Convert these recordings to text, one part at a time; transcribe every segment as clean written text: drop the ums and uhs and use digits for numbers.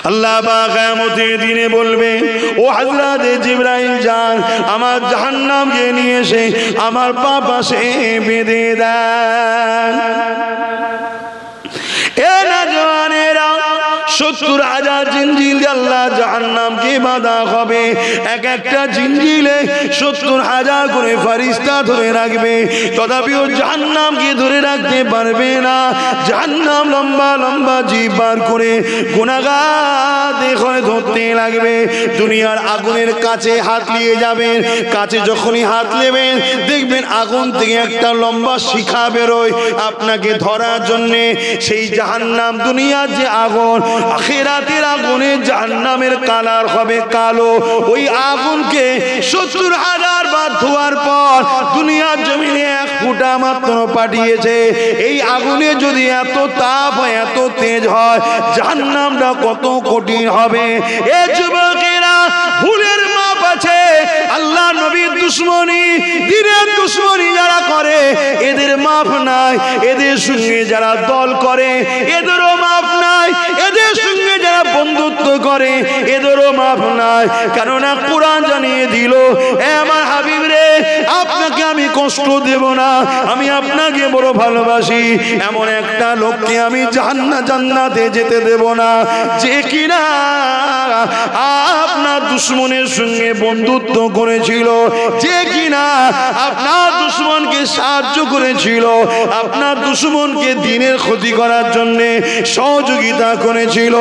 আল্লাহ পাক কিয়ামতের দিনে বলবে, ও হযরত জিবরাইল যান, আমার জাহান্নামকে নিয়ে এসে আমার পা পাশে বেঁধে দেন। এ নওজওয়ানেরা, 70,000 জিঞ্জিল আল্লাহ জাহান্নামকে বাঁধা হবে। এক একটা জিঞ্জিলে 70,000 করে ফেরেশতা ধরে রাখবে, তথাপিও জাহান্নামকে ধরে রাখতে পারবে না। জাহান্নাম লম্বা লম্বা জিভ বার করে গুনাহগার দেখে ধরতে লাগবে। দুনিয়ার আগুনের কাছে হাত নিয়ে যাবেন, কাছে যখনই হাত নেবেন দেখবেন আগুন থেকে একটা লম্বা শিখা বেরোয় আপনাকে ধরার জন্যে। সেই জাহান্নাম, দুনিয়ার যে আগুন, আখিরাতের আগুনে জাহান্নামের কালার হবে কালো। ওই আগুনকে 70,000 বার ধোয়ার পর দুনিয়ার জমিনে 1 ফুটা মাত্র পাঠিয়েছে। এই আগুনে যদি এত তাপ হয়, এত তেজ হয়, জাহান্নামটা কত কঠিন হবে। এ যুবকেরা, ভুলের মাপ আছে। আল্লাহ নবীর দুশ্মনী, দিনের দুশ্মনী যারা করে এদের মাপ নাই। এদের সঙ্গে যারা দল করে এদেরও মাপ নাই। এদের সঙ্গে যারা বন্ধুত্ব করে এদেরও মাপ নাই। কেননা কোরআন জানিয়ে দিল, এ আমার হাবিব রে, আপনাকে আমি কষ্ট দেব না, আমি আপনাকে বড় ভালোবাসি। এমন একটা লোককে আমি জান্নাতে যেতে দেব না যে কিনা আপনার দুশ্মনের সঙ্গে বন্ধুত্ব করেছিল, যে কিনা আপনার দুশ্মনকে সাহায্য করেছিল, আপনার দুশ্মনকে দিনের ক্ষতি করার জন্য সহযোগিতা করেছিল।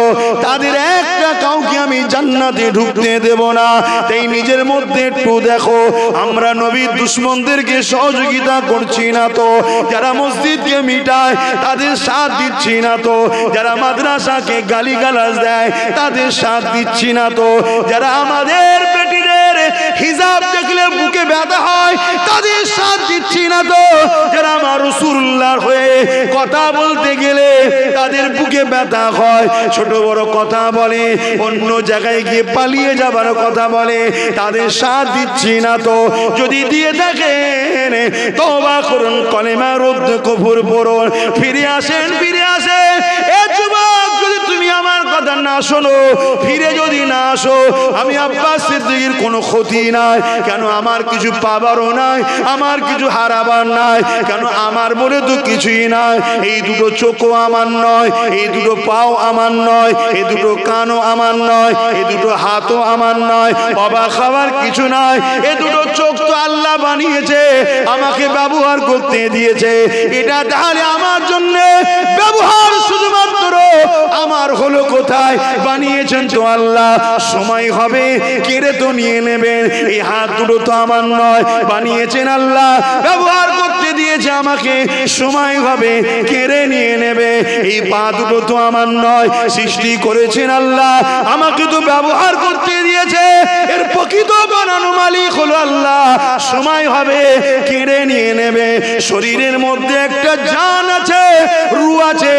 তাদের একটা কাউকে আমি জান্নাতে ঢুকতে দেব না। তাই নিজের মধ্যে একটু দেখো, আমরা নবীর দুশ্মনদেরকে সহযোগিতা করছি না তো? যারা মসজিদকে মিটায় তাদের সাথ দিচ্ছি না তো? যারা মাদ্রাসাকে গালিগালাজ দেয় তাদের সাথ দিচ্ছি না তো? যারা আমাদের বেটিদের হিজাব দেখলে বুকে ব্যথা হয় তাদের সাথ দিচ্ছি না তো? যারা আমার রাসূলুল্লাহর হয়ে কথা বলতে গেলে তাদের বুকে ব্যথা হয়, ছোট বড় কথা বলে, অন্য জায়গায় গিয়ে পালিয়ে যাবার কথা বলে, তাদের সাথ দিচ্ছি না তো? যদি দিয়ে থাকেন তওবা করুন, কলেমা রুদ্ধ কুফর পড়ুন, ফিরে আসেন, ফিরে আসেন। এ যুবক, যদি তুমি আমার কথা না শোনো, ফিরে যদি না আসো, আমি আব্বাস সিদ্দিকীর কোনো ক্ষতি নাই। কেন? আমার কিছু পাবারও নাই, আমার কিছু হারাবার নাই। কেন? আমার বলে তো কিছুই নাই। এই দুটো চোখও আমার নয়, এই দুটো পাও আমার নয়, এই দুটো কানও আমার নয়, এই দুটো হাতও আমার নয়। অবাক হওয়ার কিছু নাই। এই দুটো চোখ তো আল্লাহ বানিয়েছে, আমাকে ব্যবহার করতে দিয়েছে। এটা তাহলে আমার জন্য ব্যবহার শুধুমাত্র আমার হলো কোথায়? বানিয়েছেন তো আল্লাহ। সময় হবে কেড়ে তো নিয়ে নেবেন। এই হাত দুটো তো আমার নয়, বানিয়েছেন আল্লাহ, ব্যবহার করতে দিয়েছে আমাকে। সময় হবে কেড়ে নিয়ে নেবে। এই পা দুটো তো আমার নয়, সৃষ্টি করেছেন আল্লাহ, আমাকে তো ব্যবহার করতে দিয়েছে। এর প্রকৃত বানানো মালিক হলো আল্লাহ। সময় হবে কেড়ে নিয়ে নেবে। শরীরের মধ্যে একটা জান আছে, রূহ আছে,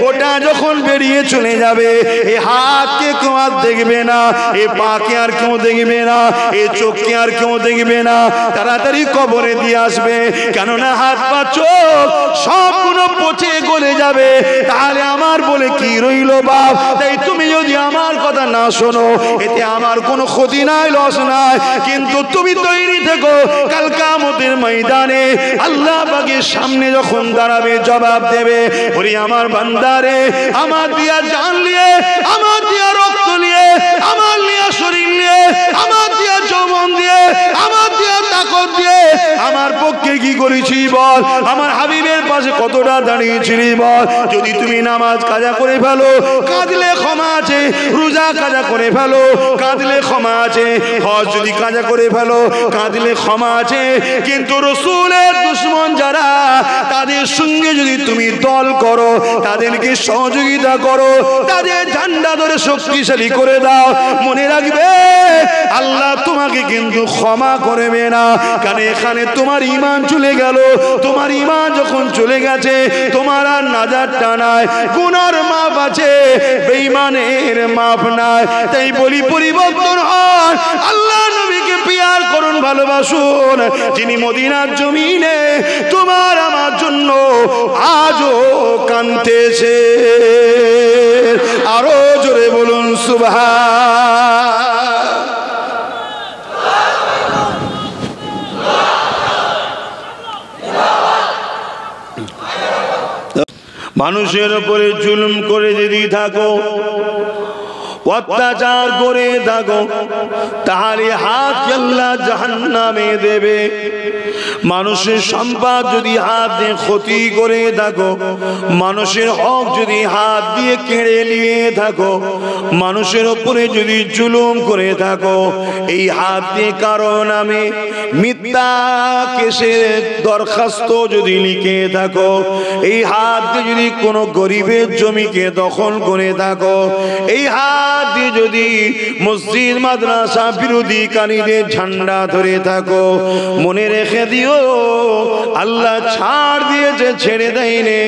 ওটা যখন বেরিয়ে চলে যাবে, এই হাতকে কেউ আর দেখবে না, এই পাকে আর কেউ দেখবে না, এই চোখকে আর কেউ দেখবে না। তাড়াতাড়ি কবরে দিয়ে আসবে। কেননা হাত পা চোখ সবগুলো পচে গলে যাবে। তাহলে আমার বলে কি রইল বাপ? তাই তুমি যদি আমার কথা না শোনো, এতে আমার কোনো ক্ষতি নাই, লস নাই। কিন্তু তুমি তৈরি থেকো, কাল কিয়ামতের ময়দানে আল্লাহ পাকের সামনে যখন দাঁড়াবে, জবাব দেবে, ওরে আমার বান্দারে, আমার দিয়া জান নিয়ে, আমার দিয়া রক্ত নিয়ে, আমার দিয়া শরীর নিয়ে, আমার দিয়া যৌবন দিয়ে, আমার দিয়া তাকত দিয়ে আমার পক্ষে কি করেছি বল? আমার হাবিবের পাশে কতটা দাঁড়িয়েছিলি বল? যদি তুমি নামাজ কাজা করে ফেলো, কাঁদলে ক্ষমা আছে। রোজা কাজা করে ফেলো, কাঁদলে ক্ষমা আছে। হজ যদি কাজা করে ফেলো, কাঁদলে ক্ষমা আছে। কিন্তু রাসূলের দুশমন যারা, তাদের সঙ্গে যদি তুমি দল করো, তাদেরকে সহযোগিতা করো, তাদের ঝান্ডা ধরে শক্তিশালী করে দাও, মনে রাখবে আল্লাহ তোমাকে কিন্তু ক্ষমা করবে না। কারণ এখানে তোমার ঈমান চলে গেল। তোমার ঈমান যখন চলে গেছে, তোমার আর নাজাতটা নাই। গুনার মাপ আছে, বেঈমানের মাপ নাই। তাই বলি, পরিবর্তন হন, আল্লাহ নবীকে পিয়ার করুন, ভালোবাসুন, যিনি মদিনার জমিনে তোমার আমার জন্য আজও কাঁদতেছে। আরো জোরে বলুন। সুবহান। মানুষের উপরে জুলুম করে যদি থাকো, অত্যাচার করে থাকো, তাহলে হাত আল্লাহ জাহান্নামে দেবে। মানুষের সম্পদ যদি হাত দিয়ে ক্ষতি করে থাকো, মানুষের হক যদি হাত দিয়ে কেড়ে নিয়ে থাকো, মানুষের উপরে যদি জুলুম করে থাকো, এই হাত দিয়ে কারো নামে মিথ্যা কেসের দরখাস্ত যদি লিখে থাকো, এই হাত দিয়ে যদি কোনো গরিবের জমিকে দখল করে থাকো, এই হাত দিয়ে যদি মসজিদ মাদ্রাসা বিরোধীকারীদের ঝান্ডা ধরে থাকো, মনে রেখে দিও আল্লাহ ছাড় দিয়েছে, ছেড়ে দেয়নি।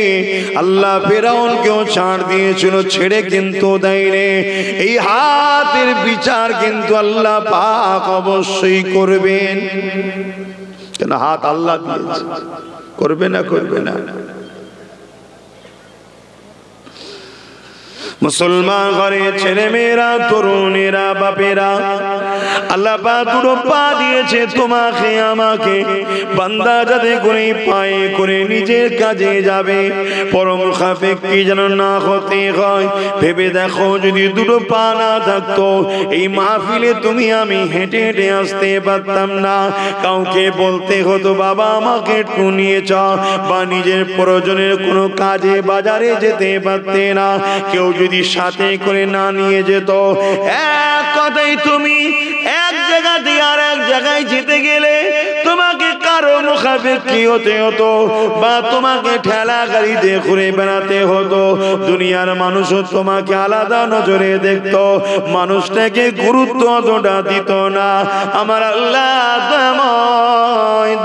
আল্লাহ ফেরাউনকেও ছাড় দিয়েছিল, ছেড়ে কিন্তু দেয়নি। এই হাতের বিচার কিন্তু আল্লাহ পাক অবশ্যই করবেন। কেন হাত আল্লাহ দিয়েছে, করবে না? করবে না? মুসলমান ঘরে ছেলে মেয়েরা, তরুণেরা, বাপেরা, আল্লাহ পাক দুটো পা দিয়েছে তোমাকে আমাকে, বান্দা যাতে করে পায়ে করে নিজের কাজে যাবে, পরম মুখাপেক্ষী যেন না হতে হয়। ভেবে দেখো যদি দুটো পা না থাকতো, এই মাহফিলে তুমি আমি হেঁটে হেঁটে আসতে পারতাম না। কাউকে বলতে হতো বাবা আমাকে একটু নিয়ে চল, বা নিজের প্রয়োজনের কোনো কাজে বাজারে যেতে পারতে না। কেউ যদি সাথে করে না নিয়ে যেত, এক কথাই তুমি এক জায়গা থেকে আর এক জায়গায় যেতে গেলে তোমাকে কারো মুখাপেক্ষী হতে হতো, বা তোমাকে ঠেলা গাড়িতে ঘুরে বেড়াতে হতো। দুনিয়ার মানুষও তোমাকে আলাদা নজরে দেখতো, মানুষটাকে গুরুত্ব অতটা দিত না। আমার আল্লাহ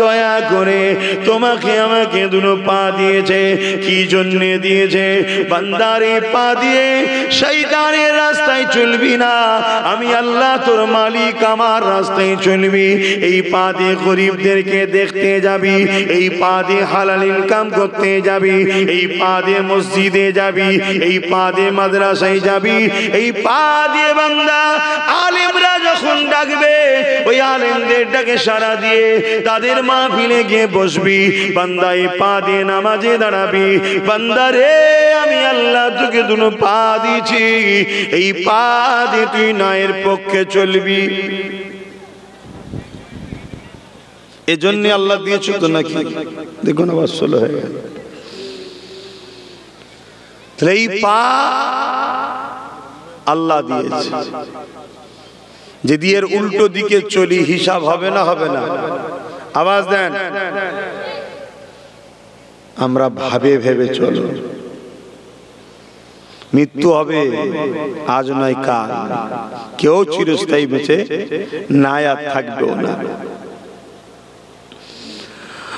দয়া করে তোমাকে আমাকে দুটো পা দিয়েছে। কি জন্যে দিয়েছে? বান্দারে পা দিয়ে শয়তানের রাস্তায় চলবি না, আমি আল্লাহ তোর মালিক, আমার রাস্তায় চলবি। এই পা দিয়ে গরিবদেরকে দেখতে যাবি, এই পা দিয়ে হালাল ইনকাম করতে যাবি, এই পা দিয়ে মসজিদে যাবি, এই পা দিয়ে মাদ্রাসায় যাবি, এই পা দিয়ে বান্দা আলেমরা যখন ডাকবে ওই আলেমদের ডাকে সাড়া দিয়ে তাদের মাহফিলে গিয়ে বসবি। বান্দা এই পা দিয়ে নামাজে দাঁড়াবি। বান্দা রে আমি আল্লাহ তোকে দুটো পা দিয়েছি, এই পা দিয়ে তুই ন্যায়ের পক্ষে চলবি। এজন্য আল্লাহ দিয়েছ তো নাকি? দেখুন আবার 16 হয়ে গেল। এই পা আল্লাহ দিয়েছে। যদি এর উল্টো দিকে চলি হিসাব হবে না? হবে না? আওয়াজ দেন। আমরা ভাবে ভেবে চলো, মৃত্যু হবে আজ নয় কাল, কেউ চিরস্থায়ী বেঁচে না আর থাকবেও না।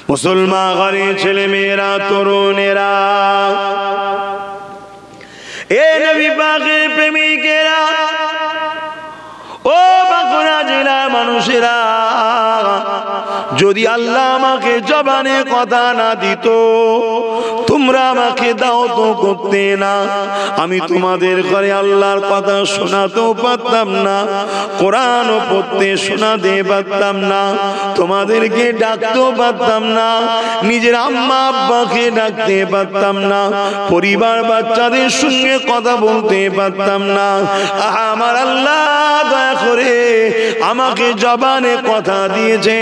মুসলমান ঘরে ছেলে মেয়েরা, তরুণেরা, এ নবী পাকের প্রেমিকেরা, ও বাঁকুড়া জেলার মানুষেরা, যদি আল্লাহ আমাকে জবানে কথা না দিত, তোমরা আমাকে দাও তো করতে না, আমি তোমাদের ঘরে আল্লাহর কথা শোনাতেও পারতাম না, কোরআনও পড়তে শোনাতে পারতাম না, তোমাদেরকে ডাকতেও পারতাম না, নিজের আম্মা আব্বাকে ডাকতে পারতাম না, পরিবার বাচ্চাদের সঙ্গে কথা বলতে পারতাম না। আমার আল্লাহ দয়া করে আমাকে জবানে কথা দিয়েছে,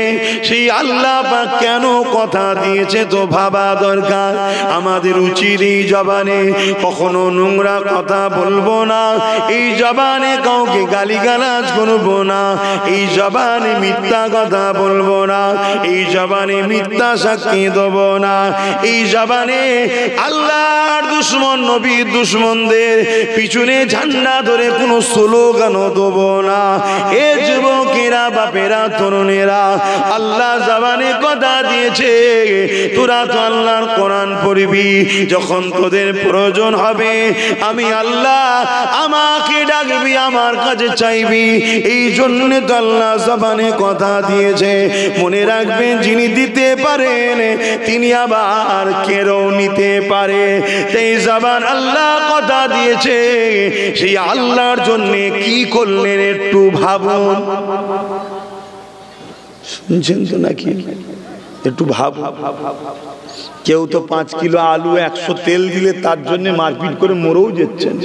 সেই আল্লাহ পাক কেন কথা দিয়েছে তো ভাবা দরকার। আমাদের উচিত এই জবানে কখনো নোংরা কথা বলবো না, এই জবানে কাউকে গালিগালাজ করবো না, এই জবানে মিথ্যা কথা বলবো না, এই জবানে মিথ্যা সাক্ষী দেবো না, এই জবানে আল্লাহর দুশ্মন নবীর দুশ্মনদের পিছনে ঝান্ডা ধরে কোনো স্লোগানও দেবো না। এ যুবক যুবকেরা, বাপেরা, তরুণেরা, আল্লাহ জবানে কথা দিয়েছে, তোরা তো আল্লাহর কোরআন পড়বি, যখন তোদের প্রয়োজন হবে আমি আল্লাহ আমাকে ডাকবি, আমার কাছে চাইবি। এই জন্য তো আল্লাহ জবানে কথা দিয়েছে। মনে রাখবেন, যিনি দিতে পারেন তিনি আবার কেড়েও নিতে পারে। এই জবান আল্লাহ কথা দিয়েছে, সেই আল্লাহর জন্য কি করলেন একটু ভাবুন। শুনছেন তো নাকি? একটু ভাবুন। কেউ তো 5 কিলো আলু 100 তেল দিলে তার জন্য মারপিট করে মরেও যাচ্ছেন,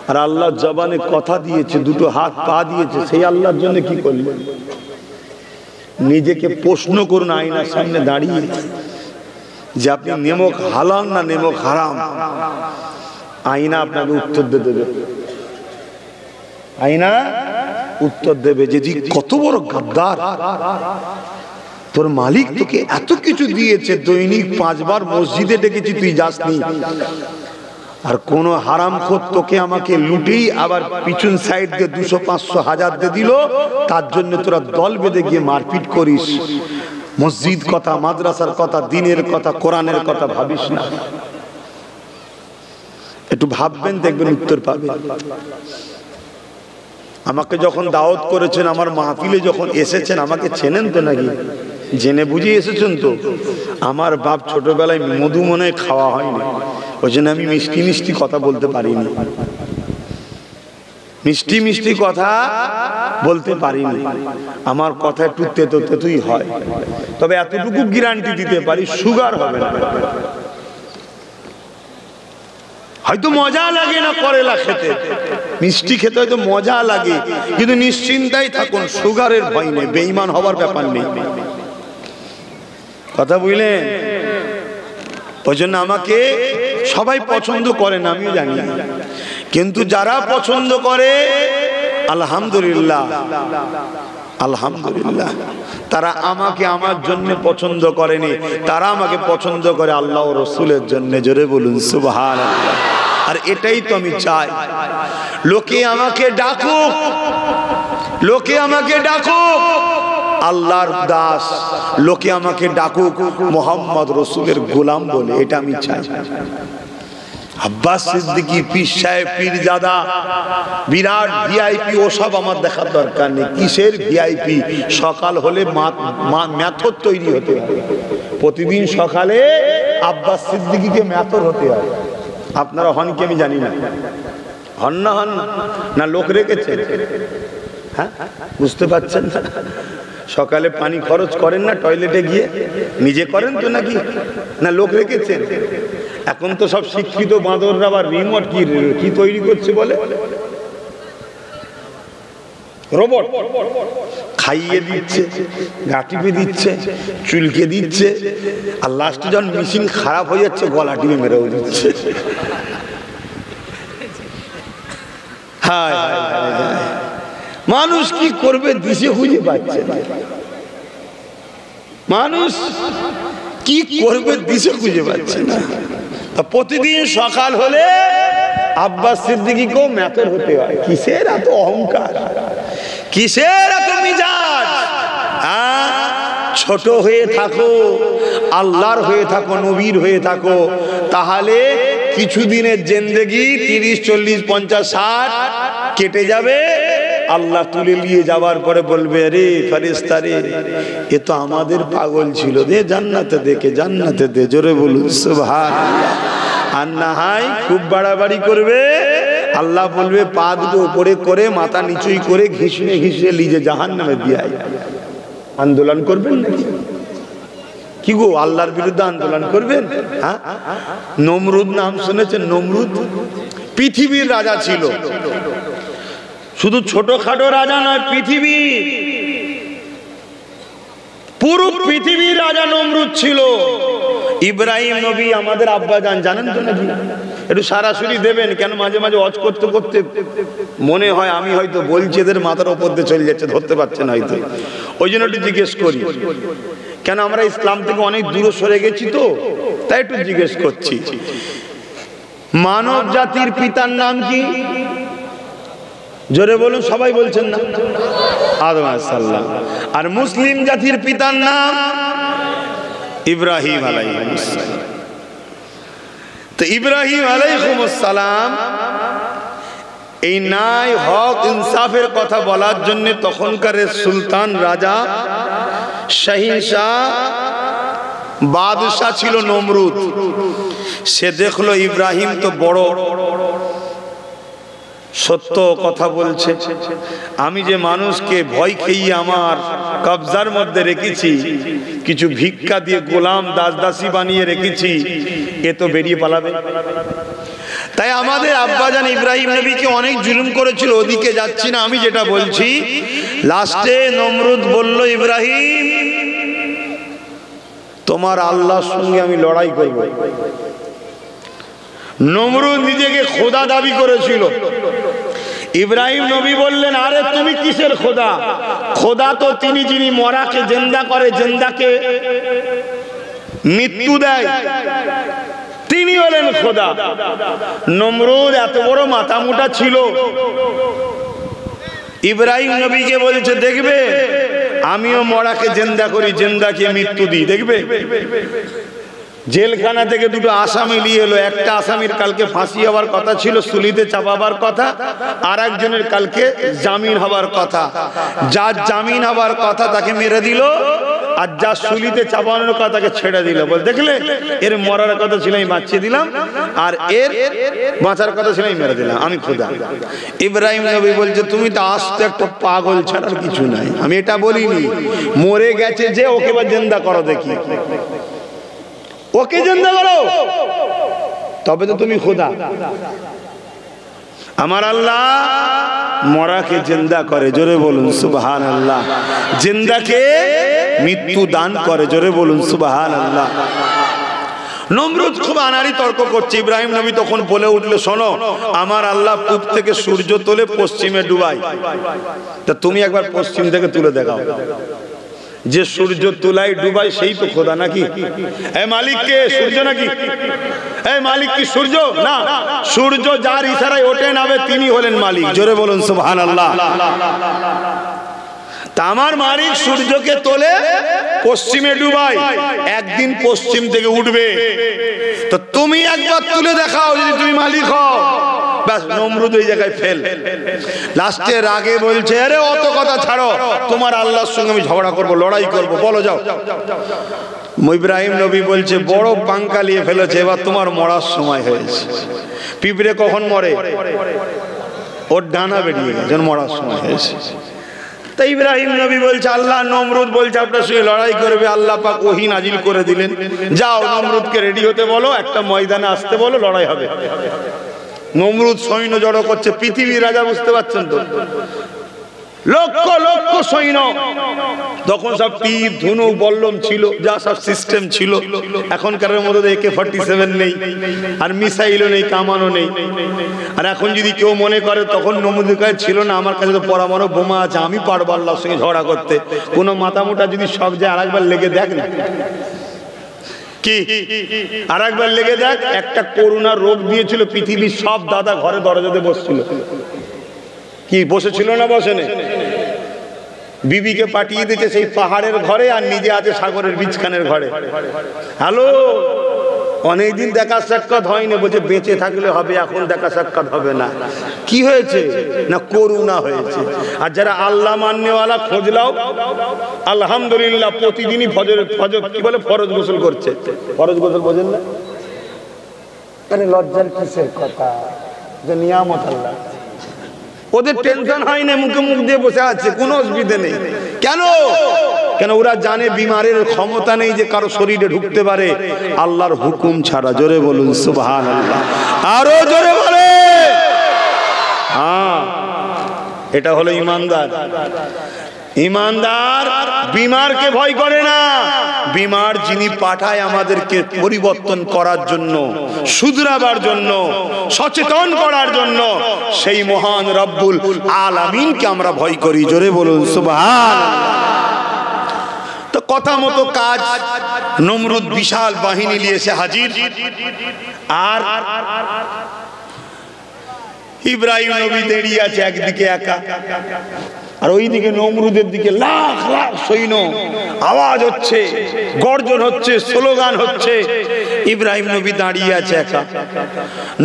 আর আল্লাহ জবানে কথা দিয়েছে, দুটো হাত পা দিয়েছে, সেই আল্লাহর জন্য কি করলেন? নিজেকে প্রশ্ন করুন আয়নার সামনে দাঁড়িয়ে, যে আপনি নেমক হালাল না নেমক হারাম। আয়না আপনাকে উত্তর দেবে, আয়না উত্তর দেবে যে কত বড় গাদ্দার। তোর মালিক তোকে এত কিছু দিয়েছে, দৈনিক 5 বার মসজিদে ডেকেছি, তুই যাসনি। আর কোন হারামখোর তোকে আমাকে লুটেই আবার পিছন সাইড দিয়ে 200, 500, 1000 দিয়ে দিল, তার জন্য তোরা দল বেঁধে গিয়ে মারপিট করিস। মসজিদ কথা, মাদ্রাসার কথা, দিনের কথা, কোরআনের কথা ভাবিস না। একটু ভাববেন, দেখবেন উত্তর পাবেন। আমাকে যখন দাওয়াত করেছেন, আমার মাহফিলে যখন এসেছেন, আমাকে চেনেন তো নাকি? জেনে বুঝে এসেছেন তো? আমার বাপ ছোটবেলায় মধু মনে খাওয়া হয়নি, ওই জন্য আমি মিষ্টি মিষ্টি কথা বলতে পারিনি, মিষ্টি মিষ্টি কথা বলতে পারিনি। আমার কথা একটু তেতো তেতোই হয়, তবে এতটুকু গ্যারান্টি দিতে পারি, সুগার হবে না। হয়তো মজা লাগে না করেলা খেতে, মিষ্টি খেতে হয়তো মজা লাগে, কিন্তু নিশ্চিন্তাই থাকুন, সুগারের ভয় নেই, বেঈমান হবার ব্যাপার নেই। কথা বুঝলেন? ওই জন্য আমাকে সবাই পছন্দ করে না, আমিও জানি, কিন্তু যারা পছন্দ করে আলহামদুলিল্লাহ, আলহামদুলিল্লাহ, তারা আমাকে আমার জন্য পছন্দ করেনি, তারা আমাকে পছন্দ করে আল্লাহ ও রসুলের জন্য। জোরে বলুন সুবহানাল্লাহ। আর এটাই তো আমি চাই, লোকে আমাকে ডাকুক, লোকে আমাকে ডাকুক আল্লাহর দাস, লোকে আমাকে ডাকুক মোহাম্মদ রসুলের গোলাম বলে, এটা আমি চাই। আব্বাস সিদ্দিকী, পীর সাহেব, পীরজাদা, বিরাট ভিআইপি, ওসব আমার দেখার দরকার নেই। কিসের ভিআইপি? সকাল হলে মেথর তৈরি হতে হয়, প্রতিদিন সকালে আব্বাস সিদ্দিকীকে মেথর হতে হয়। আপনারা হন কি আমি জানি না, হন না? হন না? লোক রেখেছেন? হ্যাঁ, বুঝতে পারছেন না? সকালে পানি খরচ করেন না টয়লেটে গিয়ে? নিজে করেন তো নাকি? না লোক রেখেছেন? এখন তো সব শিক্ষিত বাঁদররা আবার রিমোট কি তৈরি করছে বলে, রোবট, খাইয়ে দিচ্ছে, গা টিপে দিচ্ছে, চুলকে দিচ্ছে, আর লাস্টে যখন মেশিন খারাপ হয়ে যাচ্ছে গলা টিপে মেরেও দিচ্ছে। হায় মানুষ কি করবে দিশে খুঁজে পাচ্ছে না, মানুষ কি করবে দিশে খুঁজে পাচ্ছে না। প্রতিদিন সকাল হলে আব্বাস সিদ্দিকীকেও মেথর হতে হয়। কিসের এত অহংকার, কিসের এত মিজাজ? ছোট হয়ে থাকো, আল্লাহর হয়ে থাকো, নবীর হয়ে থাকো, তাহলে কিছুদিনের জিন্দেগি 30, 40, 50, 60 কেটে যাবে। আল্লাহ তুলে নিয়ে যাওয়ার পরে বলবে, রে ফেরেশতা রে, এ তো আমাদের পাগল ছিল, দে জান্নাতে, দেখে জান্নাতে দে। জোরে বলুন সুবহানাল্লাহ। আর না হয় খুব বাড়াবাড়ি করবে, আল্লাহ বলবে পা দুটো উপরে করে, মাথা নিচুই করে, ঘিসড়ে ঘিসড়ে লিজে জাহান্নামে দিয়ে আয়। আন্দোলন করবেন নাকি? কি গো, আল্লাহর বিরুদ্ধে আন্দোলন করবেন? হ্যাঁ, নমরুদ নাম শুনেছেন? নমরুদ পৃথিবীর রাজা ছিল, শুধু ছোটখাটো রাজা নয়, পৃথিবী, পুরো পৃথিবীর রাজা নমরুদ ছিল। ইব্রাহিম নবী আমাদের আব্বাজান, জানেন তো নাকি? একটু সরাসরি দেবেন, কেন মাঝে মাঝে ওয়াজ করতে করতে মনে হয় আমি হয়তো বলছি এদের মাথার ওপর দিয়ে চলে যাচ্ছে, ধরতে পারছেন হয়তো, ওই জন্য একটু জিজ্ঞেস করি। কেন আমরা ইসলাম থেকে অনেক দূরে সরে গেছি তো, তাই একটু জিজ্ঞেস করছি। মানব জাতির পিতার নাম কি জোরে বলুন, সবাই বলছেন না? আদম আলাইহিস সালাম। আর মুসলিম জাতির পিতার নাম ইব্রাহিম আলাইহিস সালাম। তো ইব্রাহিম আলাইহিস সালাম এই ন্যায় হক ইনসাফের কথা বলার জন্য তখনকার সুলতান রাজা শাহিনশাহ বাদশাহ ছিল নমরুদ। সে দেখলো ইব্রাহিম তো বড় সত্য কথা বলছে, আমি যে মানুষকে ভয় খেয়ে আমার কবজার মধ্যে রেখেছি, কিছু ভিক্ষা দিয়ে গোলাম দাস দাসী বানিয়ে রেখেছি, এ তো বেরিয়ে পালাবে। তাই আমাদের আব্বাজান ইব্রাহিম নবীকে অনেক জুলুম করেছিল, ওদিকে যাচ্ছি না, আমি যেটা বলছি। লাস্টে নমরুদ বলল, ইব্রাহিম তোমার আল্লাহর সঙ্গে আমি লড়াই করব। নমরুদ নিজেকে খোদা দাবি করেছিল। ইব্রাহিম নবী বললেন, আরে তুমি কিসের খোদা? খোদা তো তিনি যিনি মরাকে জিন্দা করে, জিন্দাকে মৃত্যু দেয়, তিনি হলেন খোদা। নমরুদ এত বড় মাথা মোটা ছিল, ইব্রাহিম নবীকে বলছে, দেখবে আমিও মরাকে জিন্দা করি, জিন্দাকে মৃত্যু দিই, দেখবে। জেলখানা থেকে দুটো আসামি নিয়ে এলো। একটা আসামির কালকে ফাঁসি হওয়ার কথা ছিল, সুলিতে চাপাবার কথা, আর একজনের কালকে জামিন হওয়ার কথা। যার জামিন হওয়ার কথা তাকে মেরে দিল, আর যা সুলিতে চাপানোর কথা তাকে ছেড়ে দিল। বল, দেখলে এর মরার কথা ছিল আমি বাঁচিয়ে দিলাম, আর এর বাঁচার কথা ছিল আমি মেরে দিলাম, আমি খোদা। ইব্রাহিম নবী বলছে, তুমি তো আস্ত একটা পাগল ছাড়া আর কিছু নাই। আমি এটা বলিনি, মরে গেছে যে ওকে বা জিন্দা করো, দেখি ওকে জিন্দা করো, তবে তো তুমি খোদা। আমার আল্লাহ মরাকে জিন্দা করে, জোরে বলুন সুবহানাল্লাহ। জিন্দাকে মৃত্যু দান করে, জোরে বলুন সুবহানাল্লাহ। নমরুদ খুব আনাড়ি তর্ক করছে। ইব্রাহিম নবী তখন বলে উঠলো, শোনো, আমার আল্লাহ পূব থেকে সূর্য তোলে, পশ্চিমে ডুবায়, তা তুমি একবার পশ্চিম থেকে তুলে দেখাও। যে সূর্য তুলাই ডুবাই সেই তো খোদা নাকি? এ মালিক কে? সূর্য নাকি? এ মালিক কি সূর্য? না, সূর্য যার ইশারায় ওঠে নামে তিনি হলেন মালিক, জোরে বলুন সুবহানাল্লাহ। তা আমার মালিক সূর্যকে তোলে, পশ্চিমে ডুবাই, একদিন পশ্চিম থেকে উঠবে। তো তুমি একবার তুলে দেখাও যদি তুমি মালিক হও। ব্যাস, নমরুদ ওই জায়গায় ফেল। লাস্টে রাগে বলছে, আরে অত কথা ছাড়ো, তোমার আল্লাহর সঙ্গে আমি ঝগড়া করব, লড়াই করব, বলো যাও। ইব্রাহিম নবী বলছে, বড় পাঙ্কা নিয়ে ফেলেছে, এবার তোমার মরার সময় হয়েছে। পিঁপড়ে কখন মরে? ওর ডানা বেরিয়ে গেছে, মরার সময় হয়েছে। তাই ইব্রাহিম নবী বলছে, আল্লাহ, নমরুদ বলছে আপনার সঙ্গে লড়াই করবে। আল্লাহ পাক ওহী নাজিল করে দিলেন, যাও নমরুদকে রেডি হতে বলো, একটা ময়দানে আসতে বলো, লড়াই হবে। নমরুদ সৈন্য জড়ো করছে, পৃথিবীর রাজা, বুঝতে পারছেন তো, লক্ষ লক্ষ সৈন্য। তখন সব তীর ধনুক বল্লম ছিল, যা সব সিস্টেম ছিল। এখনকার মধ্যে AK-47 নেই, আর মিসাইলও নেই, কামানও নেই। আর এখন যদি কেউ মনে করে তখন নমরুদের কাছে ছিল না, আমার কাছে তো পরমাণু বোমা আছে, আমি পারবো আল্লাহর সঙ্গে ঝগড়া করতে। কোনো মাথা মোটা যদি সব যায় আরেকবার লেগে দেখ না, কি আরেকবার লেগে দেখ। একটা করোনা রোগ দিয়েছিল, পৃথিবীর সব দাদা ঘরে দরজাতে বসছিল। কি বসেছিল না? বসেনে। বিবিকে পাঠিয়ে দিয়েছে সেই পাহাড়ের ঘরে, আর নিজে আছে সাগরের বীজখানের ঘরে। হ্যালো, অনেকদিন দেখা সাক্ষাৎ হয়নি, বলছে বেঁচে থাকলে হবে, এখন দেখা সাক্ষাৎ হবে না। কি হয়েছে না? করোনা হয়েছে। আর যারা আল্লাহ মাননেওয়ালা খোঁজ লাও, আলহামদুলিল্লাহ, প্রতিদিনই ফজর কি বলে, ফরজ গোসল করছে। ফরজ গোসল বোঝেন না? লজ্জার কিসের কথা? যে নিয়ামত আল্লাহ, ওদের টেনশন হয় না, মুখে মুখ দিয়ে বসে আছে, কোনো অসুবিধা নেই। কেন? কেন ওরা জানে বিমারের ক্ষমতা নেই যে কারো শরীরে ঢুকতে পারে আল্লাহর হুকুম ছাড়া। জোরে বলুন সুবহানাল্লাহ, আরো জোরে বলে। হ্যাঁ, এটা হলো ইমানদার। ইমানদার বিমারকে ভয় করে না। বিমার যিনি পাঠায় আমাদেরকে পরিবর্তন করার জন্য, শুধরাবার জন্য, সচেতন করার জন্য, সেই মহান রব্বুল আলামিনকে আমরা ভয় করি। জোরে বলুন সুবহানাল্লাহ। তো কথা মতো কাজ, নমরুদ বিশাল বাহিনী নিয়ে এসে হাজির। আর ইব্রাহিম নবী দাঁড়িয়ে আছে একদিকে একা, আর ওইদিকে নমরুদের দিকে লাখ লাখ সৈন্য, আওয়াজ হচ্ছে, গর্জন হচ্ছে, স্লোগান হচ্ছে। ইব্রাহিম নবী দাঁড়িয়ে আছে একা।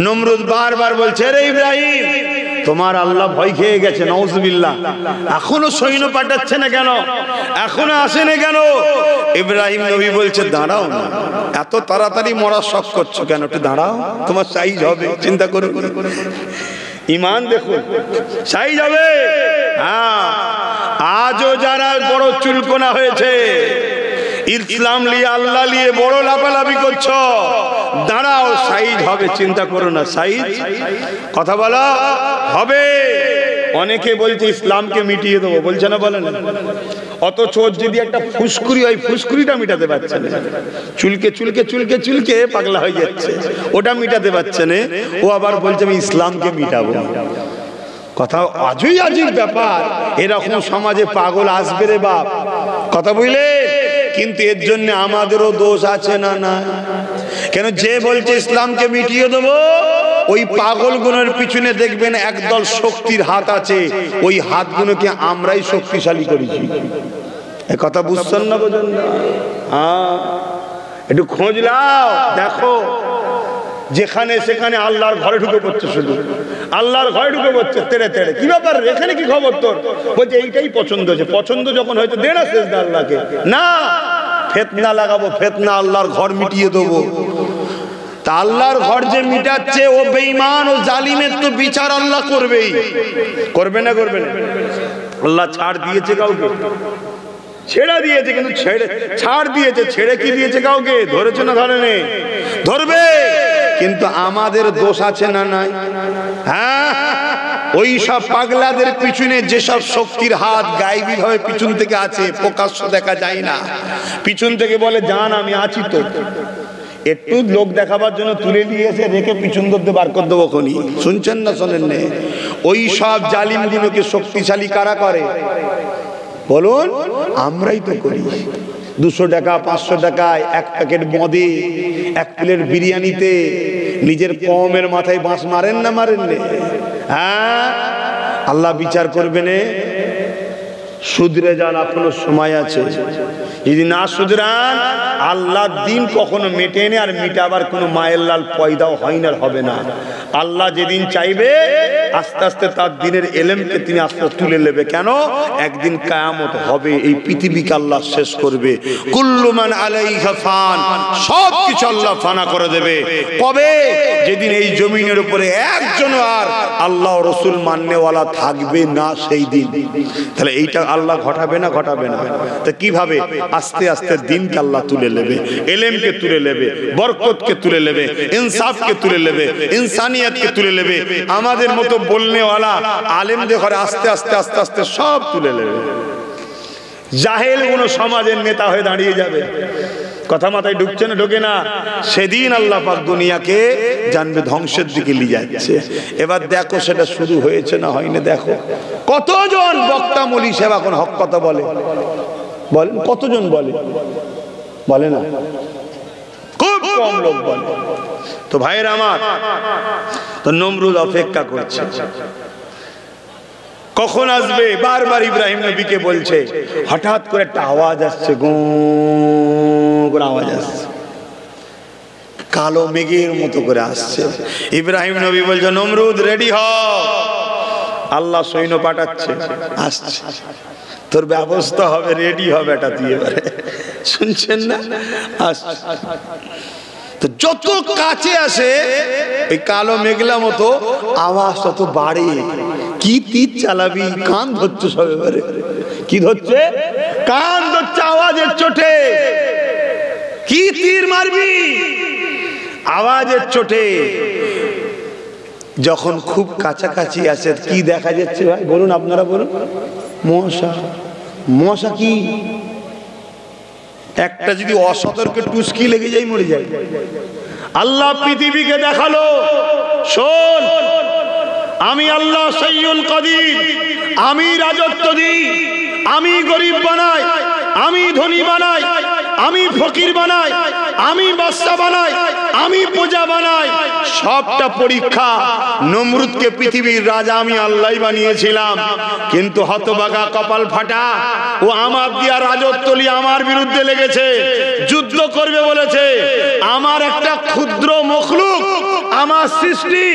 নমরুদ বারবার বলছে, রে ইব্রাহিম, তোমার আল্লাহ ভয় খেয়ে গেছে, নাউজুবিল্লাহ, এখনো সৈন্য পাঠাচ্ছে না কেন, এখনো আসে না কেন? ইব্রাহিম নবী বলছে, দাঁড়াও না, এত তাড়াতাড়ি মরার শখ করছো কেন, একটু দাঁড়াও, তোমার সাইজ হবে, চিন্তা করো। ইমান দেখুন, সাইজ হবে। হ্যাঁ, আজও যারা বড় চুলকোনা হয়েছে, ইসলাম নিয়ে আল্লাহ নিয়ে বড় লাফালাফি করছো, দাঁড়াও, সাইজ হবে, চিন্তা করো না, সাইজ, কথা বলো, হবে। অনেকে বলছে ইসলামকে মিটিয়ে দেবো, বলছে না, বলেন, অত চোর যদি একটা ফুসকুরি হয়, ফুসকুরিটা মিটাতে পারছে না, চুলকে চুলকে চুলকে চুলকে পাগলা হয়ে যাচ্ছে, ওটা মিটাতে পারছে না, ও আবার বলছে আমি ইসলামকে মিটাবো। কথা আজই আজীব ব্যাপার। এরকম সমাজে পাগল আসবে রে বাপ, কথা বুঝলে? কিন্তু এর জন্য আমাদেরও দোষ আছে না? না, কেন? যে বলছে ইসলামকে মিটিয়ে দেবো, ওই পাগলগুলোর পিছনে দেখবেন একদল শক্তির হাত আছে, ওই হাতগুলোকে আমরাই শক্তিশালী করেছি। এই কথা বুঝছেন না, বোঝেন না? হ্যাঁ, একটু খোঁজ লাও, দেখো, যেখানে সেখানে আল্লাহর ঘরে ঢুকে পড়ছে, শুধু আল্লাহর ঘরে ঢুকে পড়ছে তেড়ে তেড়ে। কি ব্যাপার, এখানে কি খবর তোর? বলছে এইটাই পছন্দ হয়েছে, পছন্দ যখন হয়েছে দে না সেজদা আল্লাহকে। না, ফিতনা লাগাবো, ফিতনা, আল্লাহর ঘর মিটিয়ে দেবো। তা আল্লাহর ঘর যে মিটাচ্ছে, ও বেঈমান, ও জালিমের তো বিচার আল্লাহ করবেই, করবে না? করবে না? আল্লাহ ছাড় দিয়েছে কাউকে? ছেড়ে দিয়েছে, কিন্তু ছাড় দিয়েছে, ছেড়ে কি দিয়েছে কাউকে? ধরেছে না? ধরেনি, ধরবে। কিন্তু আমাদের দোষ আছে না? নাই? হ্যাঁ, ওই সব পাগলাদের পিছনে যেসব শক্তির হাত গায়েবী ভাবে পিছন থেকে আছে, প্রকাশ্য দেখা যায় না, পিছন থেকে বলে জান আমি আছি তো, একটু লোক দেখাবার জন্য তুলে নিয়েছে, রেখে পিছন ধরতে বার করে দেবো খনি। শুনছেন না শোনেন না? ওই সব জালিমগুলোকে শক্তিশালী কারা করে বলুন? আমরাই তো করি। 200 টাকা 500 টাকায় এক প্যাকেট মদে, এক প্লেট বিরিয়ানিতে নিজের কমের মাথায় বাঁশ মারেন না? মারেন না? হ্যাঁ, আল্লাহ বিচার করবে না। শুধরে যান, এখনো সময় আছে। যদি না শুধরান, আল্লাহর দিন কখনো মেটেনি, আর মিটাবার কোনো মায়ের লাল পয়দাও হয় না, হবে না। আল্লাহ যেদিন চাইবে, আস্তে আস্তে তার দিনের এলেমকে তিনি আস্তে তুলে নেবে। কেন? একদিন কিয়ামত হবে, এই পৃথিবীকে আল্লাহ শেষ করবে। কুল্লু মান আলাইহা ফান, সব কিছু আল্লাহ ফানা করে দেবে। কবে? যেদিন এই জমিনের উপরে একজন আর আল্লাহ রাসূল মাননেওয়ালা থাকবে না, সেই দিন। তাহলে এইটা আল্লাহ ঘটাবে না? ঘটাবে না। তা কিভাবে? আস্তে আস্তে দিনকে আল্লাহ তুলে নেবে, এলেমকে তুলে নেবে, বরকতকে তুলে নেবে, ইনসাফকে তুলে নেবে, ইনসানিয়তকে তুলে নেবে। আমাদের মতো বলনেওয়ালা আলেমদের ঘরে আস্তে আস্তে আস্তে আস্তে সব তুলে নেবে। জাহেল কোন সমাজের নেতা হয়ে দাঁড়িয়ে যাবে। কথা মাথায় ঢুকছে না? ঢোকে না? সেদিন আল্লাহ পাক দুনিয়াকে জানবে ধ্বংসের দিকে নিয়ে যাচ্ছে। এবার দেখো সেটা শুরু হয়েছে না হয়নি। দেখো কতজন বক্তা মলি সাহেব এখন হক কথা বলে, বলেন কতজন বলে? বলে না, খুব কম লোক বলে। তো ভাইয়ের আমার, তো নমরুদ অপেক্ষা করছে কখন আসবে। বারবার ইব্রাহিম নবীকে বলছে। হঠাৎ করে একটা আওয়াজ আসছে, গো করে আওয়াজ আসছে, কালো মেঘের মতো করে আসছে। ইব্রাহিম নবী বলছে, নমরুদ রেডি হ, আল্লাহ সৈন্য পাঠাচ্ছে, আসছে, তোর ব্যবস্থা হবে, রেডি হবে এটা দিয়ে। শুনছেন না? তো যত কাছে আসে ওই কালো মেঘলা মতো আওয়াজ তত বাড়ে। কি তীর চালাবি? কান ধরছে সব। এবারে কি ধরছে? কান ধরছে আওয়াজের চোটে। কি তীর মারবি? আওয়াজের চোটে। যখন খুব কাছাকাছি আসে কি দেখা যাচ্ছে ভাই বলুন, আপনারা বলুন? মশা। মশা কি? একটা যদি অসতর্কে টুসকি লেগে যায়, মরে যায়। আল্লাহ পৃথিবীকে দেখালো, শোন আমি আল্লাহ সাইয়ুল কাদির, আমি রাজত্ব দিই, আমি গরিব বানাই, আমি ধনী বানাই, আমি ফকির বানাই, আমি বাদশা বানাই, আমি প্রজা বানাই, সবটা পরীক্ষা। নমরুদকে পৃথিবীর রাজা আমি আল্লাহই বানিয়েছিলাম, কিন্তু হতভাগা কপাল ফাটা, ও আমার দিয়া রাজত্ব নিয়ে আমার বিরুদ্ধে লেগেছে, যুদ্ধ করবে বলেছে। আমার একটা ক্ষুদ্র মখলুক, আমার সৃষ্টি,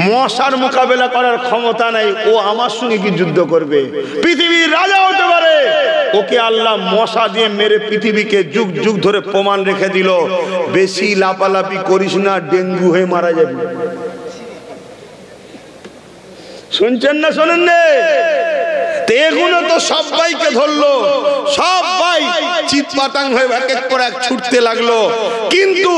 মশার মোকাবেলা করার ক্ষমতা নাই, ও আমার সঙ্গে কি যুদ্ধ করবে? পৃথিবীর রাজা হতে পারে, ওকে আল্লাহ মশা দিয়ে মেরে পৃথিবীকে যুগ যুগ ধরে প্রমাণ রেখে দিল, বেশি লাপালাপি করিস না, ডেঙ্গু হয়ে মারা যাবে। শুনছেন না শোনেন না? এগুলো তো সবাইকে ধরলো, সবাই চিৎপাটাং হয়ে এক এক করে এক ছুটতে লাগলো, কিন্তু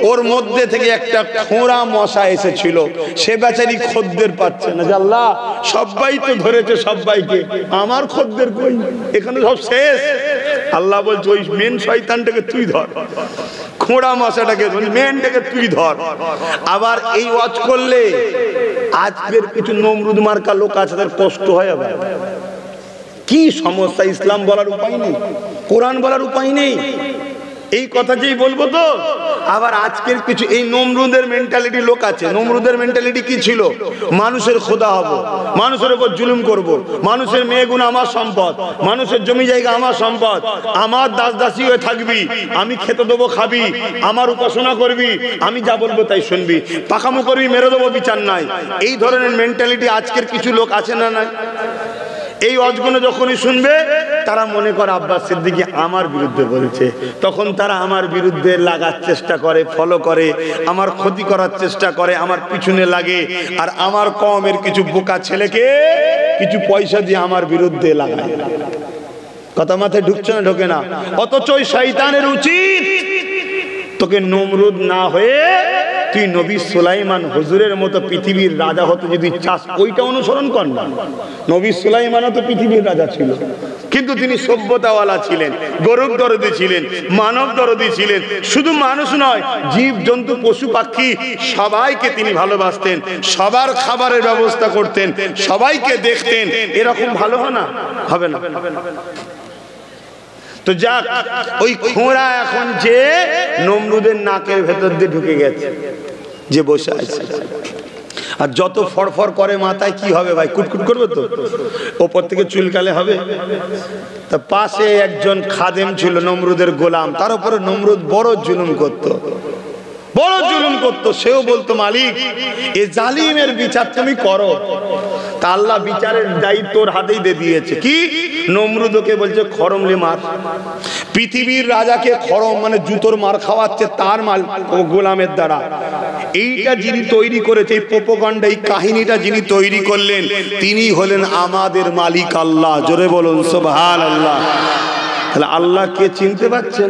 ওর মধ্যে থেকে একটা খোঁড়া মশা এসেছিল, সে বেচারি খদ্দের পাচ্ছে না। যে আল্লাহ, সবাই তো ধরেছে সবাইকে, আমার খদ্দের কই? এখানে সব শেষ। আল্লাহ বলছে ওই মেন শয়তানটাকে তুই ধর, খোঁড়া মশাটাকে, মেনটাকে তুই ধর। আবার এই ওয়াজ করলে আজকের কিছু নমরুদ মার্কা লোক আছে, তাদের কষ্ট হয়। আবার কি সমস্যা, ইসলাম বলার উপায় নেই, কোরআন বলার উপায় নেই, এই কথা যেই বলবো তো। আবার আজকের কিছু এই নমরুদের মেন্টালিটি লোক আছে। নমরুদের মেন্টালিটি কি ছিল? মানুষের খোদা হব, মানুষের উপর জুলুম করব, মানুষের মেয়েগুলো আমার সম্পদ, মানুষের জমি জায়গা আমার সম্পদ, আমার দাস দাসী হয়ে থাকবি, আমি খেতে দেবো খাবি, আমার উপাসনা করবি, আমি যা বলবো তাই শুনবি, পাকামো করবি, মেরে দেবো, বিচার নাই। এই ধরনের মেন্টালিটি আজকের কিছু লোক আছে না? নাই। এই ওয়াজগুলো যখনই শুনবে তারা মনে করে আব্বাস সিদ্দিকী আমার বিরুদ্ধে বলেছে, তখন তারা আমার বিরুদ্ধে লাগার চেষ্টা করে, ফলো করে, আমার ক্ষতি করার চেষ্টা করে, আমার পিছনে লাগে, আর আমার কওমের কিছু বোকা ছেলেকে কিছু পয়সা দিয়ে আমার বিরুদ্ধে লাগায়। কথা মাথায় ঢুকছে না? ঢোকে না। অথচ ওই শয়তানের উচিত তোকে নমরুদ না হয়ে তুই নবী সুলাইমান হুজুরের মতো পৃথিবীর রাজা হতে যদি চাস, ওইটা অনুসরণ কর না। নবী সুলাইমানও তো পৃথিবীর রাজা ছিল, কিন্তু তিনি সভ্যতাওয়ালা ছিলেন, গরব দরদি ছিলেন, মানব দরদি ছিলেন। শুধু মানুষ নয়, জীব জন্তু পশু পাখি সবাইকে তিনি ভালোবাসতেন, সবার খাবারের ব্যবস্থা করতেন, সবাইকে দেখতেন। এরকম ভালো হবে না। তো যাক, ওই খোঁড়া এখন যে নমরুদের নাকের ভেতর দিয়ে ঢুকে গেছে, যে বসে আছে, আর যত ফড়ফড় করে মাথায় কি হবে ভাই? কুটকুট করবে তো, ওপর থেকে চুলকালে হবে। তা পাশে একজন খাদেম ছিল, নমরুদের গোলাম, তার উপরে নমরুদ বড় জুলুম করত, বড় জুলুম করতো। সেও বলতো, মালিক এ জালিমের বিচার তুমি করো। তা আল্লাহ বিচারের দায়িত্ব ওর হাতেই দিয়ে দিয়েছে। কি? নমরুদ ওকে বলছে খরমলে মার। পৃথিবীর রাজাকে খরম মানে জুতোর মার খাওয়াচ্ছে তার মাল গোলামের দ্বারা। এইটা যিনি তৈরি করেছে, এই প্রোপাগান্ডা, এই কাহিনীটা যিনি তৈরি করলেন, তিনি হলেন আমাদের মালিক আল্লাহ। জোরে বলুন সুবহানাল্লাহ। তাহলে আল্লাহ কে চিনতে পারছেন?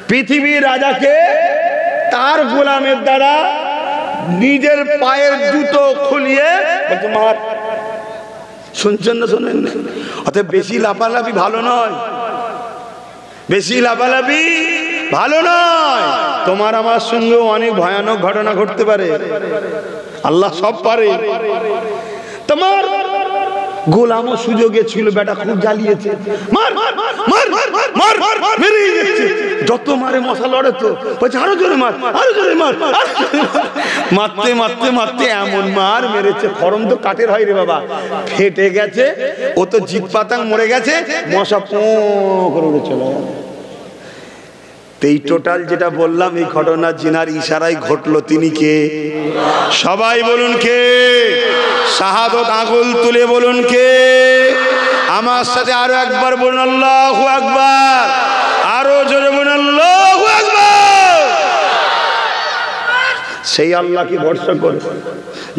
পৃথিবীর রাজাকে তার গোলামের দ্বারা নিজের পায়ের জুতো খুলিয়ে মার। শুনছেন না শোনেন না? অতএব বেশি লাফালাফি ভালো নয়, বেশি লাফালাফি ভালো নয়। তোমার আমার সঙ্গেও অনেক ভয়ানক ঘটনা ঘটতে পারে, আল্লাহ সব পারে। তোমার গোলামও সুযোগে ছিল, বেটা খুব জ্বালিয়েছে, মার মার মার মার মার মেরে যাচ্ছে। যত মারে মশা লড়ে তো বলছে আরো জোরে মার, আরো জোরে মার। মারতে মারতে মারতে এমন মার মেরেছে, খরম তো কাঠের হয় রে বাবা, ফেটে গেছে। ও তো জিত পাতাং মরে গেছে, মশা পো করে উড়ে চলে গেল। এই টোটাল যেটা বললাম, এই ঘটনা জিনার ইশারায় ঘটলো, তিনি কে? সবাই বলুন কে? শাহাদত আগুল তুলে বলুন কে? আমার সাথে আরো একবার বলুন আল্লাহু আকবার, আরো জোরে বলুন আল্লাহু আকবার। সেই আল্লাহকে ভরসা করে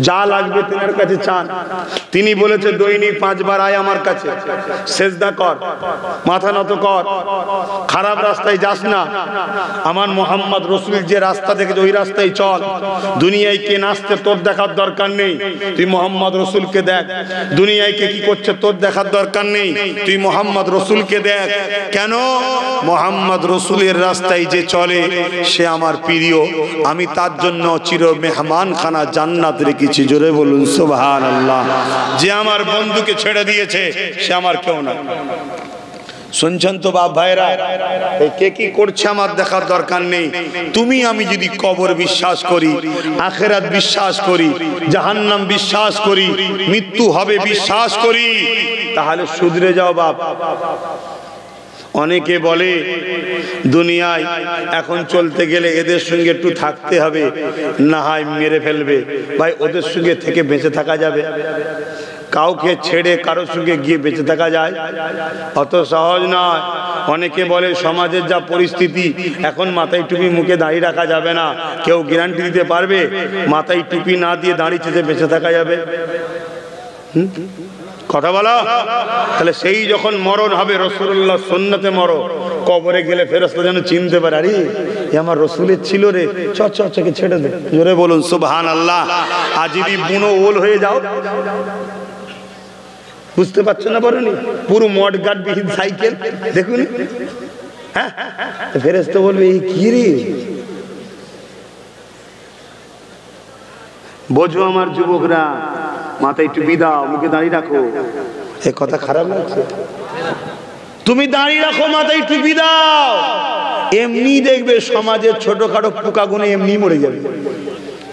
যা লাগবে তোমার কাছে চান। তিনি বলেছে দৈনিক 5 বার আয় আমার কাছে, সেজদা কর, মাথা নত কর, খারাপ রাস্তায় যাস না। আমার মোহাম্মদ রসুল যে রাস্তা দেখেছে ওই রাস্তায় চল। দুনিয়ায় কে নাচতে তোর দেখার দরকার নেই, তুই মোহাম্মদ রসুলকে দেখ। দুনিয়ায় কে কি করছে তোর দেখার দরকার নেই, তুই মোহাম্মদ রসুলকে দেখ। কেন? মোহাম্মদ রসুলের রাস্তায় যে চলে সে আমার প্রিয়, আমি তার জন্য চির মেহমান খানা জান্নাত রেখেছি। জোরে বলুন সুবহানাল্লাহ। যে আমার বন্ধুকে ছেড়ে দিয়েছে সে আমার কেউ না। শুনছেন তো বাপ ভাইরা? কে কি করছে আমার দেখার দরকার নেই। তুমি আমি যদি কবর বিশ্বাস করি, আখিরাত বিশ্বাস করি, জাহান্নাম বিশ্বাস করি, মৃত্যু হবে বিশ্বাস করি, তাহলে শুধরে যাও বাপ। অনেকে বলে দুনিয়ায় এখন চলতে গেলে এদের সঙ্গে একটু থাকতে হবে, না হয় মেরে ফেলবে। ভাই ওদের সঙ্গে থেকে বেঁচে থাকা যাবে? কাউকে ছেড়ে কারোর সঙ্গে গিয়ে বেঁচে থাকা যায়? অত সহজ নয়। অনেকে বলে সমাজের যা পরিস্থিতি, এখন মাথায় টুপি মুখে দাঁড়িয়ে রাখা যাবে না। কেউ গ্যারান্টি দিতে পারবে মাথায় টুপি না দিয়ে দাঁড়িয়ে চেঁচে বেঁচে থাকা যাবে? কথা বলো। তাহলে সেই যখন মরণ হবে, রাসূলুল্লাহ সুন্নতে মরো, কবরে গেলে ফেরেশতা যেন চিনতে পারে, আরে এ আমার রাসূলের ছিল রে, চকে ছেড়ে দে। জোরে বলুন সুবহানাল্লাহ। আর যদি বুনো ওল হয়ে যাও, বুঝতে পারছো না? বলুন পুরো মড গার্ড বিহীন সাইকেল দেখুন, হ্যাঁ ফেরেশতা বলবে এই কি রে? বোঝো আমার যুবকরা, মাথায় টুপি দাও, মুখে দাঁড়িয়ে রাখো। এ কথা খারাপ লাগছে? তুমি দাঁড়িয়ে রাখো, মাথায় টুপি দাও, এমনি দেখবে সমাজের ছোটখাটো পোকাগুলো এমনি মরে যাবে।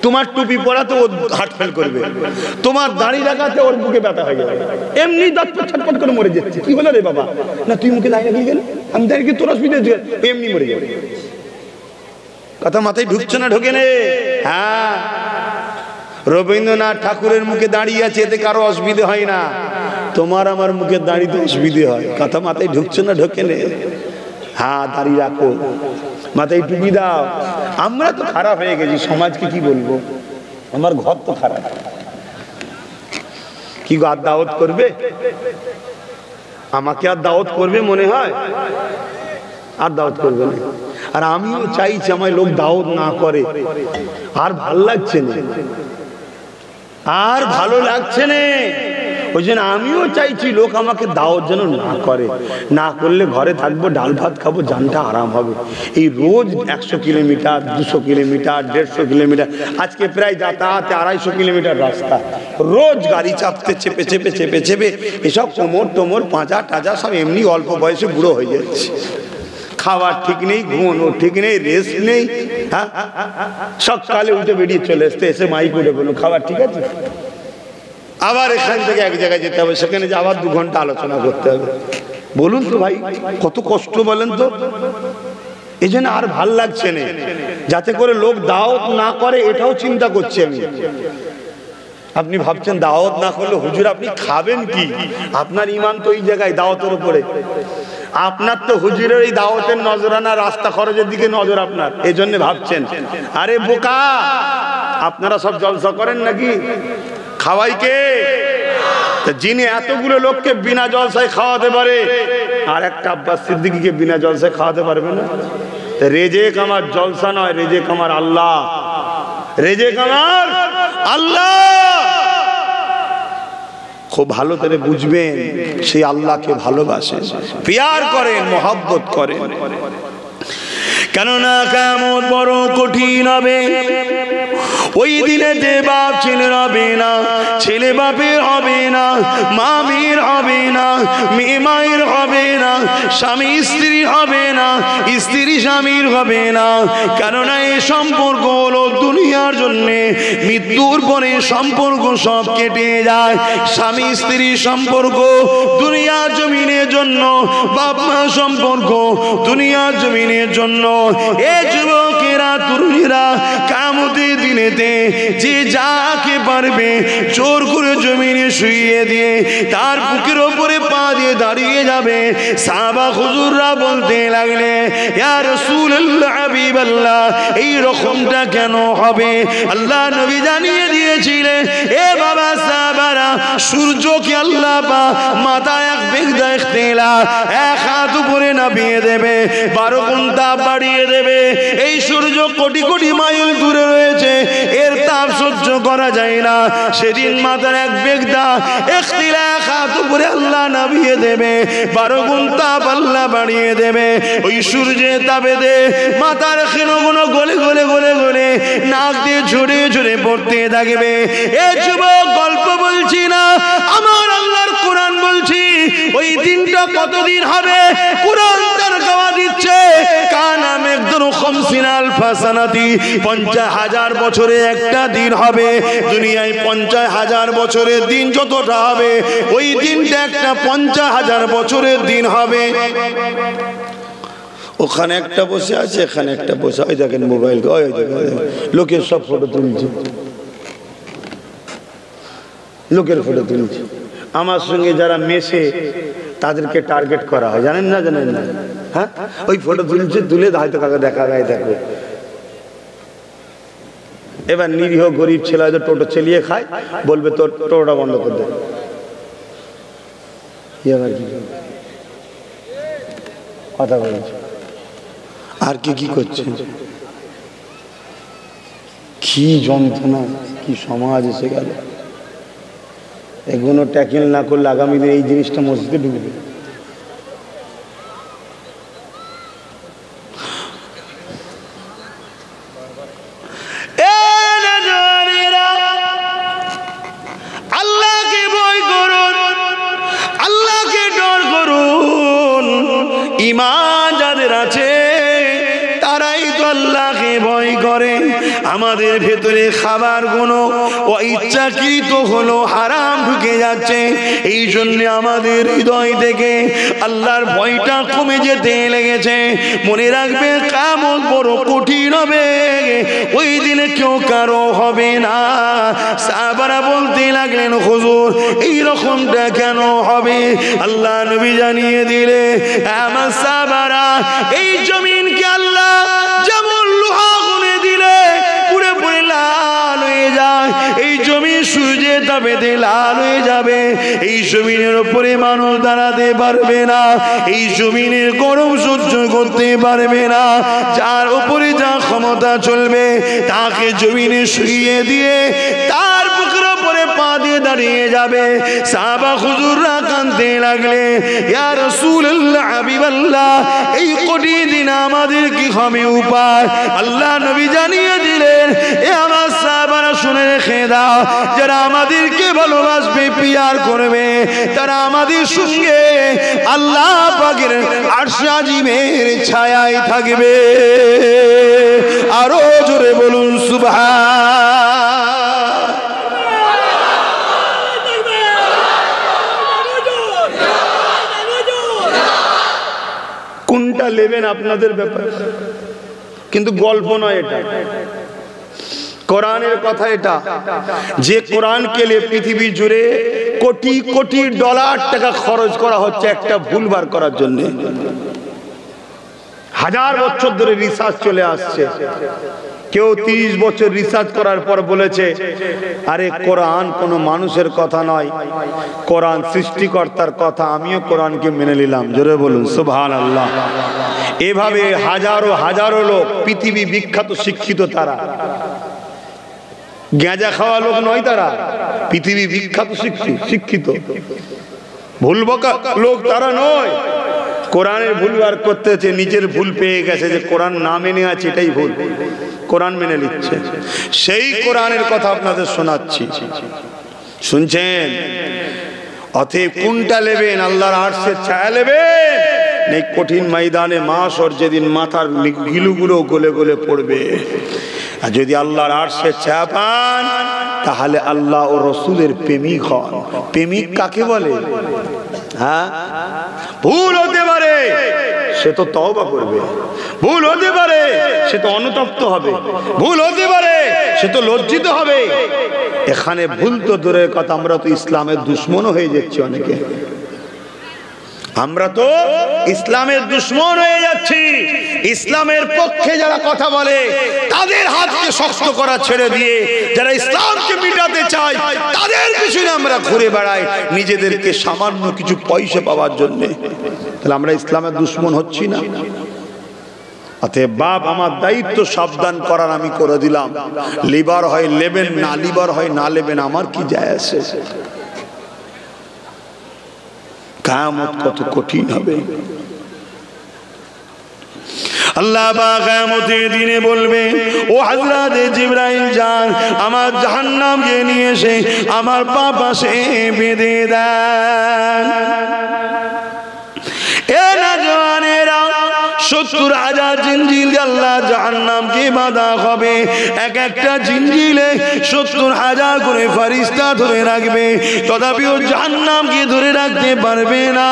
তোমার টুপি পরাতে ও হার্ট ফেল করবে, তোমার দাঁড়িয়ে রাখাতে ওর বুকে ব্যথা হয়ে যাবে, এমনি দাঁত ছটফট করে মরে যাচ্ছে। কি হলো রে বাবা? না তুই মুখে দাঁড়িয়ে রাখিয়ে গেল, আমি দাঁড়িয়ে তোর অসুবিধা, এমনি মরে যাবে। কথা মাথায় ঢুকছে না? ঢোকে নে? হ্যাঁ, রবীন্দ্রনাথ ঠাকুরের মুখে দাঁড়িয়ে আছে, এতে কারো অসুবিধে হয় না, তোমার আমার মুখে দাঁড়িয়ে অসুবিধে হয়। কথা মাথায় ঢুকছে না? ঢোকে নে? হ্যাঁ, দাঁড়িয়ে রাখো, মাথায় টুপি দাও। আমরা তো খারাপ হয়ে গেছি, সমাজকে কি বলবো? আমার ঘর তো খারাপ। কি আর দাওয়াত করবে? আমাকে আর দাওয়াত করবে মনে হয়? আর দাওয়াত করবে না। আর আমিও চাইছি আমার লোক দাওয়াত না করে, আর ভাল লাগছে না, আর ভালো লাগছে না। ওই জন্য আমিও চাইছি লোক আমাকে দাওয়াত যেন না করে। না করলে ঘরে থাকবো, ডাল ভাত খাবো, জানটা আরাম হবে। এই রোজ 100 কিলোমিটার, 200 কিলোমিটার, 150 কিলোমিটার, আজকে প্রায় যাতায়াতে 250 কিলোমিটার রাস্তা, রোজ গাড়ি চাপতে চেপে চেপে চেপে চেপে এসব কোমর টোমর পাঁজা টাজা সব এমনি অল্প বয়সে বুড়ো হয়ে যাচ্ছে। খাবার ঠিক নেই, ঘুমানোর ঠিক নেই, রেস্ট নেই। হ্যাঁ, সকালে উঠে বেরিয়ে চলে আসতে, এসে মাইক উঠে বলুন খাবার ঠিক আছে, আবার এখান থেকে এক জায়গায় যেতে হবে, সেখানে যে আবার 2 ঘন্টা আলোচনা করতে হবে। বলুন তো ভাই কত কষ্ট বলেন তো? এই জন্য আর ভাল লাগছে না, যাতে করে লোক দাওয়াত না করে এটাও চিন্তা করছি আমি। আপনি ভাবছেন দাওয়াত না করলে হুজুর আপনি খাবেন কি? আপনার ইমান তো এই জায়গায় দাওয়াতের উপরে। আপনার তো হুজুরের এই দাওয়াতের নজরানা, রাস্তা খরচের দিকে নজর আপনার, এই জন্য ভাবছেন। আরে বোকা, আপনারা সব জলসা করেন নাকি? খাওয়াই কে? যিনি এতগুলো লোককে বিনা জলসায় খাওয়াতে পারে, আর একটা আব্বাস সিদ্দিকীকে বিনা জলসায় খাওয়াতে পারবে না? রেজেক আমার জলসা নয়, রেজেক আমার আল্লাহ, রেজেক আমার আল্লাহ। খুব ভালো করে বুঝবেন, সেই আল্লাহকে ভালোবাসেন, প্যার করেন, মহব্বত করেন। কেননা কিয়ামত বড় কঠিন হবে। ওই দিনে যে বাপ ছেলের হবে না, ছেলে বাপের হবে না, মা মেয়ের হবে না, মেয়ে মায়ের হবে না, স্বামী স্ত্রী হবে না, স্ত্রী স্বামীর হবে না। কেননা এই সম্পর্ক হলো দুনিয়ার জন্যে, মৃত্যুর পরে সম্পর্ক সব কেটে যায়। স্বামী স্ত্রী সম্পর্ক দুনিয়ার জমিনের জন্য, বাপ মা সম্পর্ক দুনিয়ার জমিনের জন্য। এ যুবকেরা, তরুণীরা, কিয়ামতের দিনেতে যে যাকে পারবে জোর করে জমিনে শুইয়ে দিয়ে তার বুকের ওপরে পা দিয়ে দাঁড়িয়ে যাবে। সাহাবা হুজুররা বলতে লাগলে, ইয়া রাসূলুল্লাহ, হাবিবাল্লাহ, এই রকমটা কেন হবে? আল্লাহ নবী জানিয়ে দিয়েছিলেন, এ বাবা সাহাবারা, সূর্যকে আল্লাহ পাক মাথায় এক বেগদা ইখতিলা, এক হাত উপরে নামিয়ে দেবে, 12 গুণ তাপ বাড়িয়ে দেবে। এই সূর্য কোটি কোটি মাইল দূরে রয়েছে, এর তাপ সহ্য করা যায় না। সেদিন মাথার এক বেগদা ইখতিলা, এক হাত উপরে আল্লাহ নামিয়ে দেবে, 12 গুণ তাপ আল্লাহ বাড়িয়ে দেবে। ওই সূর্যের তাপে দে মাথার ক্ষীণগুলো গলে গলে গলে গলে নাক দিয়ে ঝরে ঝরে পড়তে থাকবে। এ যুবক, গল্প বলছি না, আমার আল্লাহর কোরআন বলছি। ওই দিনটা কতদিন হবে, আলফা সানাতি, 50,000 বছরে একটা দিন হবে। দুনিয়ায় 50,000 বছরের দিন যতটা হবে, ওই দিনটা একটা 50,000 বছরের দিন হবে। ওখানে একটা বসে আছে, এখানে একটা বসে, ওই দেখেন মোবাইল, ওই দেখেন লোকের সব ফটো তুলছে, লোকের ফটো তুলছে। আমার সঙ্গে যারা মেশে তাদেরকে টার্গেট করা হয়, জানেন না? জানেন না? হ্যাঁ, ওই ফটো তুলছে, তুলে হয়তো কাকে দেখাবে, দেখো। এবার নিরীহ গরিব ছেলে হয়তো টোটো চালিয়ে খায়, বলবে তোর টোটোটা বন্ধ করে দে। কথা বলছে আর কি করছে? কি যন্ত্রণা, কি সমাজ এসে গেল। এগুলো ট্যাকেল না করলে আগামী দিন এই জিনিসটা মসজিদে ঢুকবে। আল্লাহকে ভয় করুন, আল্লাহকে ডর করুন। ঈমান যাদের আছে তারাই তো আল্লাহকে ভয় করে। আমাদের ভেতরে খাবার গুলো ও ইচ্ছাকৃত হলো হারাম ঢুকে যাচ্ছে, এই জন্য আমাদের হৃদয় থেকে আল্লাহর ভয়টা কমে যেতে লেগেছে। মনে রাখবে কিয়ামত বড় কঠিন হবে, ওই দিনে কেউ কারো হবে না। সাহাবারা বলতে লাগলেন, হুজুর এই রকমটা কেন হবে? আল্লাহ নবী জানিয়ে দিলে, আমার সাহাবারা, এই জমিনকে আল্লাহ যেমন লোহা গুনে দিলে পুরে পুরে লাল হয়ে যায়, এই জমিন সূর্যের তাপেতে লাল হয়ে যাবে। এই জমিনের উপরে মানুষ দাঁড়াতে পারবে না, এই জমিনের গরম সহ্য করতে পারবে না। যার উপরে যা ক্ষমতা চলবে তাকে জমিনে শুইয়ে দিয়ে তার বুকের উপরে পা দিয়ে দাঁড়িয়ে যাবে। সাহাবা হুজুররা কাঁদতে লাগলে, ইয়া রাসূলুল্লাহ, হাবিবাল্লাহ, এই কঠিন দিন আমাদের কি হবে উপায়? আল্লাহ নবী জানিয়ে দিলেন, এ আমার সাহাবারা শুনে রেখে দাও, যারা আমাদেরকে ভালোবাসবে, পিয়ার করবে, তারা আমাদের সঙ্গে আল্লাহ পাকের আরশ আজিমের ছায়ায় থাকবে। আরো জোরে বলুন সুবহান। কোনটা নেবেন আপনাদের ব্যাপার, কিন্তু গল্প নয় এটা, কোরআনের কথা এটা। যে কোরআনকে নিয়ে পৃথিবী জুড়ে কোটি কোটি ডলার টাকা খরচ করা হচ্ছে একটা ভুল বার করার জন্য। 1000 বছর ধরে রিসার্চ চলে আসছে। কেউ 30 বছর রিসার্চ করার পর বলেছে, আরে কোরআন কোনো মানুষের কথা নয়, কোরআন সৃষ্টিকর্তার কথা। আমিও কোরআনকে মেনে নিলাম। জোরে বলুন সুবহানাল্লাহ। এভাবে হাজারো হাজারো লোক, পৃথিবী বিখ্যাত শিক্ষিত, তারা গাঁজা খাওয়া লোক নয়, তারা পৃথিবী বিখ্যাত শিক্ষিত। ভুল বকা লোক তারা নয়। কোরআনের ভুল বার করতেছে, নিজের ভুল পেয়ে গেছে যে কোরআন না মেনে আছে, এটাই ভুল, কোরআন মেনে নিচ্ছে। সেই কোরআনের কথা আপনাদের শোনাচ্ছি, শুনছেন? অতএব কোনটা নেবেন? আল্লাহর আরশের ছায়া নেবেন, এই কঠিন ময়দানে মাশর যেদিন মাথার গিলুগুলো গলে গলে পড়বে। আর যদি আল্লাহর আরশের ছায়া পান, তাহলে আল্লাহ ও রসুলের প্রেমিক হন। প্রেমিক কাকে বলে? হ্যাঁ, ভুল হতে পারে, সে তো তওবা করবে। ভুল হতে পারে, সে তো অনুতপ্ত হবে। ভুল হতে পারে, সে তো লজ্জিত হবে। এখানে ভুল তো দূরের কথা, আমরা তো ইসলামের দুশমনও হয়ে যাচ্ছি অনেকে। আমরা তো ইসলামের দুশমন হয়ে যাচ্ছি। ইসলামের পক্ষে যারা কথা বলে তাদের হাতকে শক্ত করা ছেড়ে দিয়ে যারা ইসলামকে মিটাতে চায় তাদের পিছনে আমরা ঘুরে বেড়াই, নিজেদেরকে সামান্য কিছু পয়সা পাওয়ার জন্য। তাহলে আমরা ইসলামের দুশমন হচ্ছি না? অতএব বাপ, আমার দায়িত্ব সাবধান করার, আমি করে দিলাম। লিবার হয় লেবেন, না লিবার হয় না লেবেন, আমার কি যায় আসে? কিয়ামত কত কঠিন হবে। আল্লাহ পাক কিয়ামতের দিনে বলবে, ও হযরত জিবরাইল যান, আমার জাহান্নামকে নিয়ে এসে আমার পা পাশে বেঁধে দেন। এ নওজওয়ানেরা 70,000 জিঞ্জির আল্লাহ জাহান্নামকে বাঁধা হবে। এক একটা জিঞ্জিরে 70,000 করে ফেরেশতা ধরে রাখবে, তথাপিও জাহান্নামকে ধরে রাখতে পারবে না।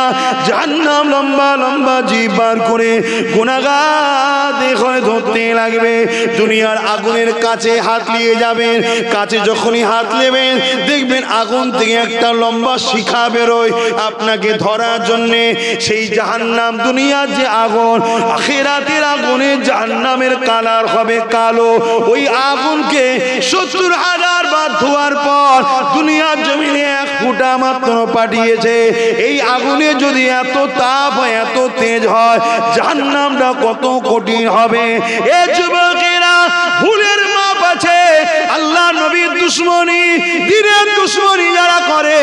জাহান্নাম লম্বা লম্বা জিভ বার করে গুনাহগার দেখে ধরতে লাগবে। দুনিয়ার আগুনের কাছে হাত নিয়ে যাবেন, কাছে যখনই হাত নেবেন দেখবেন আগুন থেকে একটা লম্বা শিখা বেরোয় আপনাকে ধরার জন্যে। সেই জাহান্নাম দুনিয়ার যে আগুন, আখিরাতের আগুনে জাহান্নামের কালার হবে কালো। ওই আগুনকে 70,000 বার ধোয়ার পর দুনিয়ার জমিনে 1 ফুটা মাত্র পাঠিয়েছে। এই আগুনে যদি এত তাপ হয়, এত তেজ হয়, জাহান্নামটা কত কঠিন হবে। এ যুবকেরা, ভুলের মাপ আছে। আল্লাহ নবীর দুশ্মনী, দিনের দুশ্মনী যারা করে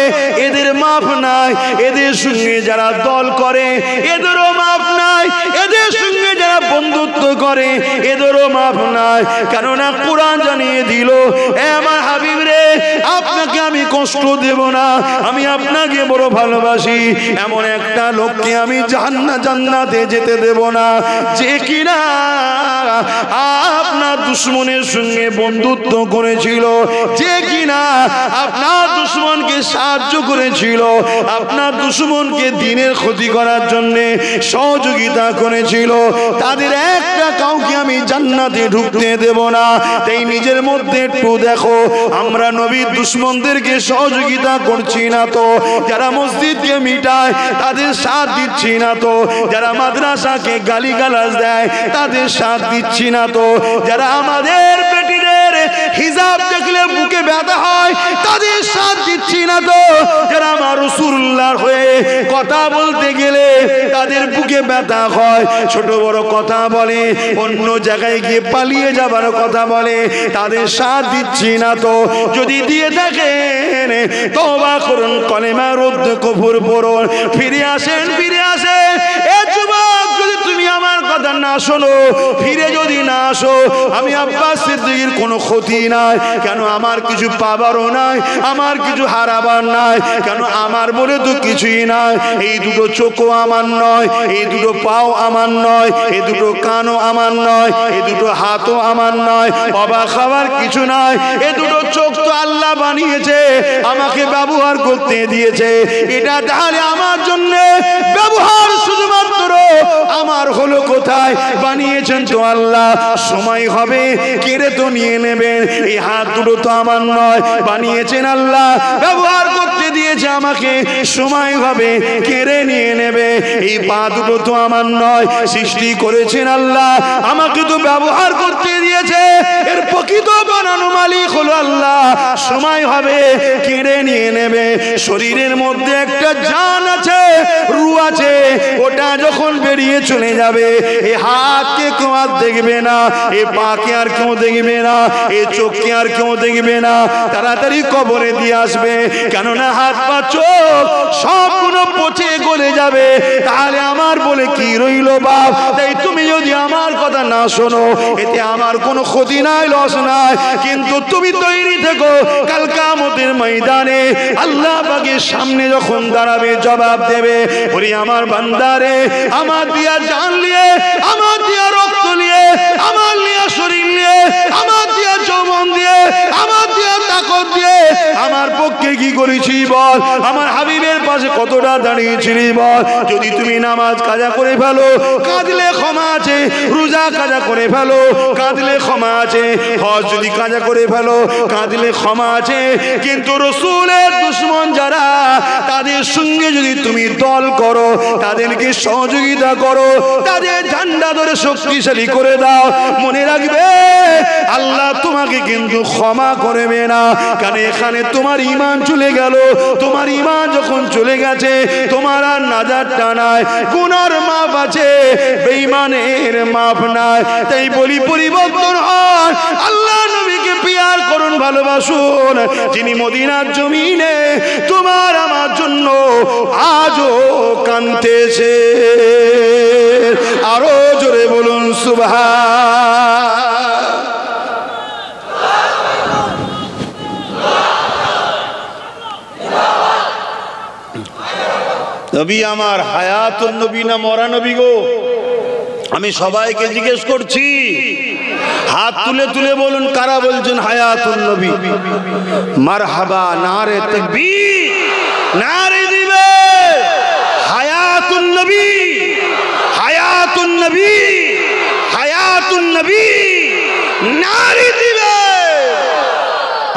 এদের মাপ নাই। এদের সঙ্গে যারা দল করে এদেরও মাপ নাই। এদের সঙ্গে যারা বন্ধুত্ব করে এদেরও মাপ নাই। কেননা কোরআন জানিয়ে দিল, এ আমার হাবিব রে, আপনাকে আমি কষ্ট দেব না, আমি আপনাকে বড় ভালোবাসি। এমন একটা লোককে আমি জান্নাতে যেতে দেব না যে কিনা আপনার দুশ্মনের সঙ্গে বন্ধুত্ব করেছিল, যে কিনা আপনার দুশ্মনকে সাহায্য করেছিল, আপনার দুশ্মনকে দিনের ক্ষতি করার জন্য সহযোগিতা করেছিল। তাদের একটা কাউকে আমি জান্নাতে ঢুকতে দেব না। তাই নিজের মধ্যে একটু দেখো, আমরা নবীর দুশ্মনদেরকে সহযোগিতা করছি না তো, যারা মসজিদকে মিটায় তাদের সাথ দিচ্ছি না তো, যারা মাদ্রাসাকে গালিগালাজ দেয় তাদের সাথ দিচ্ছি না তো, যারা আমাদের বেটিদের হিজাব দেখলে বুকে ব্যথা হয় তাদের সাথ দিচ্ছি না তো, যারা আমার রাসূলুল্লাহর হয়ে কথা বলতে গেলে তাদের বুকে ব্যথা হয়, ছোট বড় কথা বলে, অন্য জায়গায় গিয়ে পালিয়ে যাবার কথা বলে, তাদের সাথ দিচ্ছি না তো। যদি দিয়ে থাকেন তওবা করুন, কলেমা রদ্দ কুফর পড়ুন, ফিরে আসেন, ফিরে আসেন। এ যুবক, যদি তুমি আমার কথা না শোনো, ফিরে যদি না আসো, আমি আব্বাস সিদ্দিকীর কোনো ক্ষতি নাই। কেন? আমার কিছু পাবারও নাই, আমার কিছু হারাবার নাই। কেন? আমার বলে তো কিছুই নাই। এই দুটো চোখও আমার নয়, এই দুটো পাও আমার নয়, এই দুটো কানও আমার নয়, এই দুটো হাতও আমার নয়। অবাক হওয়ার কিছু নাই। এই দুটো চোখ তো আল্লাহ বানিয়েছে, আমাকে ব্যবহার করতে দিয়েছে। এটা তাহলে আমার জন্য ব্যবহার শুধুমাত্র আমার হলো কোথায়? বানিয়েছেন তো আল্লাহ, সময় হবে কেড়ে তো নিয়ে নেবেন। এই হাত দুটো তো আমার নয়, বানিয়েছেন আল্লাহ, ব্যবহার করতে দিয়েছে আমাকে, সময় হবে কেড়ে নিয়ে নেবে। এই পা দুটো তো আমার নয়, সৃষ্টি করেছেন আল্লাহ, আমাকে তো ব্যবহার করতে দিয়েছে। এর প্রকৃত বানানো মালিক হলো আল্লাহ, সময় হবে কেড়ে নিয়ে নেবে। শরীরের মধ্যে একটা জান আছে, রূহ আছে, ওটা যখন বেরিয়ে চলে যাবে, এই হাতকে কেউ আর দেখবে না, এই পাকে আর কেউ দেখবে না, এই চোখকে আর কেউ দেখবে না। তাড়াতাড়ি কবরে দিয়ে আসবে, কেননা হাত পা চোখ সবগুলো পচে গলে যাবে। তাহলে আমার বলে কি রইল বাপ? তাই তুমি যদি আমার কথা না শোনো, এতে আমার কোনো ক্ষতি নাই, লস নাই। কিন্তু তুমি তৈরি থেকো, কাল কিয়ামতের ময়দানে আল্লাহ পাকের সামনে যখন দাঁড়াবে, জবাব দেবে, ওরে আমার বান্দারে, আমার দিয়া জান নিয়ে, আমার দিয়া রক্ত নিয়ে, আমার দিয়া শরীর নিয়ে, আমার দিয়া যৌবন দিয়ে, আমার দিয়া তাকত দিয়ে আমার পক্ষে কি করেছি বল? আমার হাবিবের পাশে কতটা দাঁড়িয়েছিলি বল? যদি তুমি নামাজ কাজা করে ফেলো, কাঁদলে ক্ষমা আছে। রোজা কাজা করে ফেলো, কাঁদলে ক্ষমা আছে। হজ যদি কাজা করে ফেলো, কাঁদলে ক্ষমা আছে। কিন্তু রাসূলের দুশমন যারা, তাদের সঙ্গে যদি তুমি দল করো, তাদেরকে সহযোগিতা করো, তাদের ঝান্ডা ধরে শক্তিশালী করে দাও, মনে রাখবে আল্লাহ তোমাকে কিন্তু ক্ষমা করবে না। কারণ এখানে তোমার ঈমান চলে গেল। তোমার ঈমান যখন চলে গেছে, তোমার আর নাজাতটা নাই। গুনার মাপ আছে, বেঈমানের মাপ নাই। তাই বলি পরিবর্তন হয়। আল্লাহ নবীকে পিয়ার করুন, ভালোবাসুন, যিনি মদিনার জমিনে তোমার আমার জন্য আজও কাঁদতেছে। আরো জোরে বলুন সুবহান। নবী আমার হায়াতুন নবী না মরা নবী গো? আমি সবাইকে জিজ্ঞেস করছি, হাত তুলে তুলে বলুন কারা বলছেন হায়াতুন নবী? মারহাবা, নারে তাকবীর, নারে দিবে হায়াতুন নবী, হায়াতুন নবী, হায়াতুন নবী, নারে দিবে।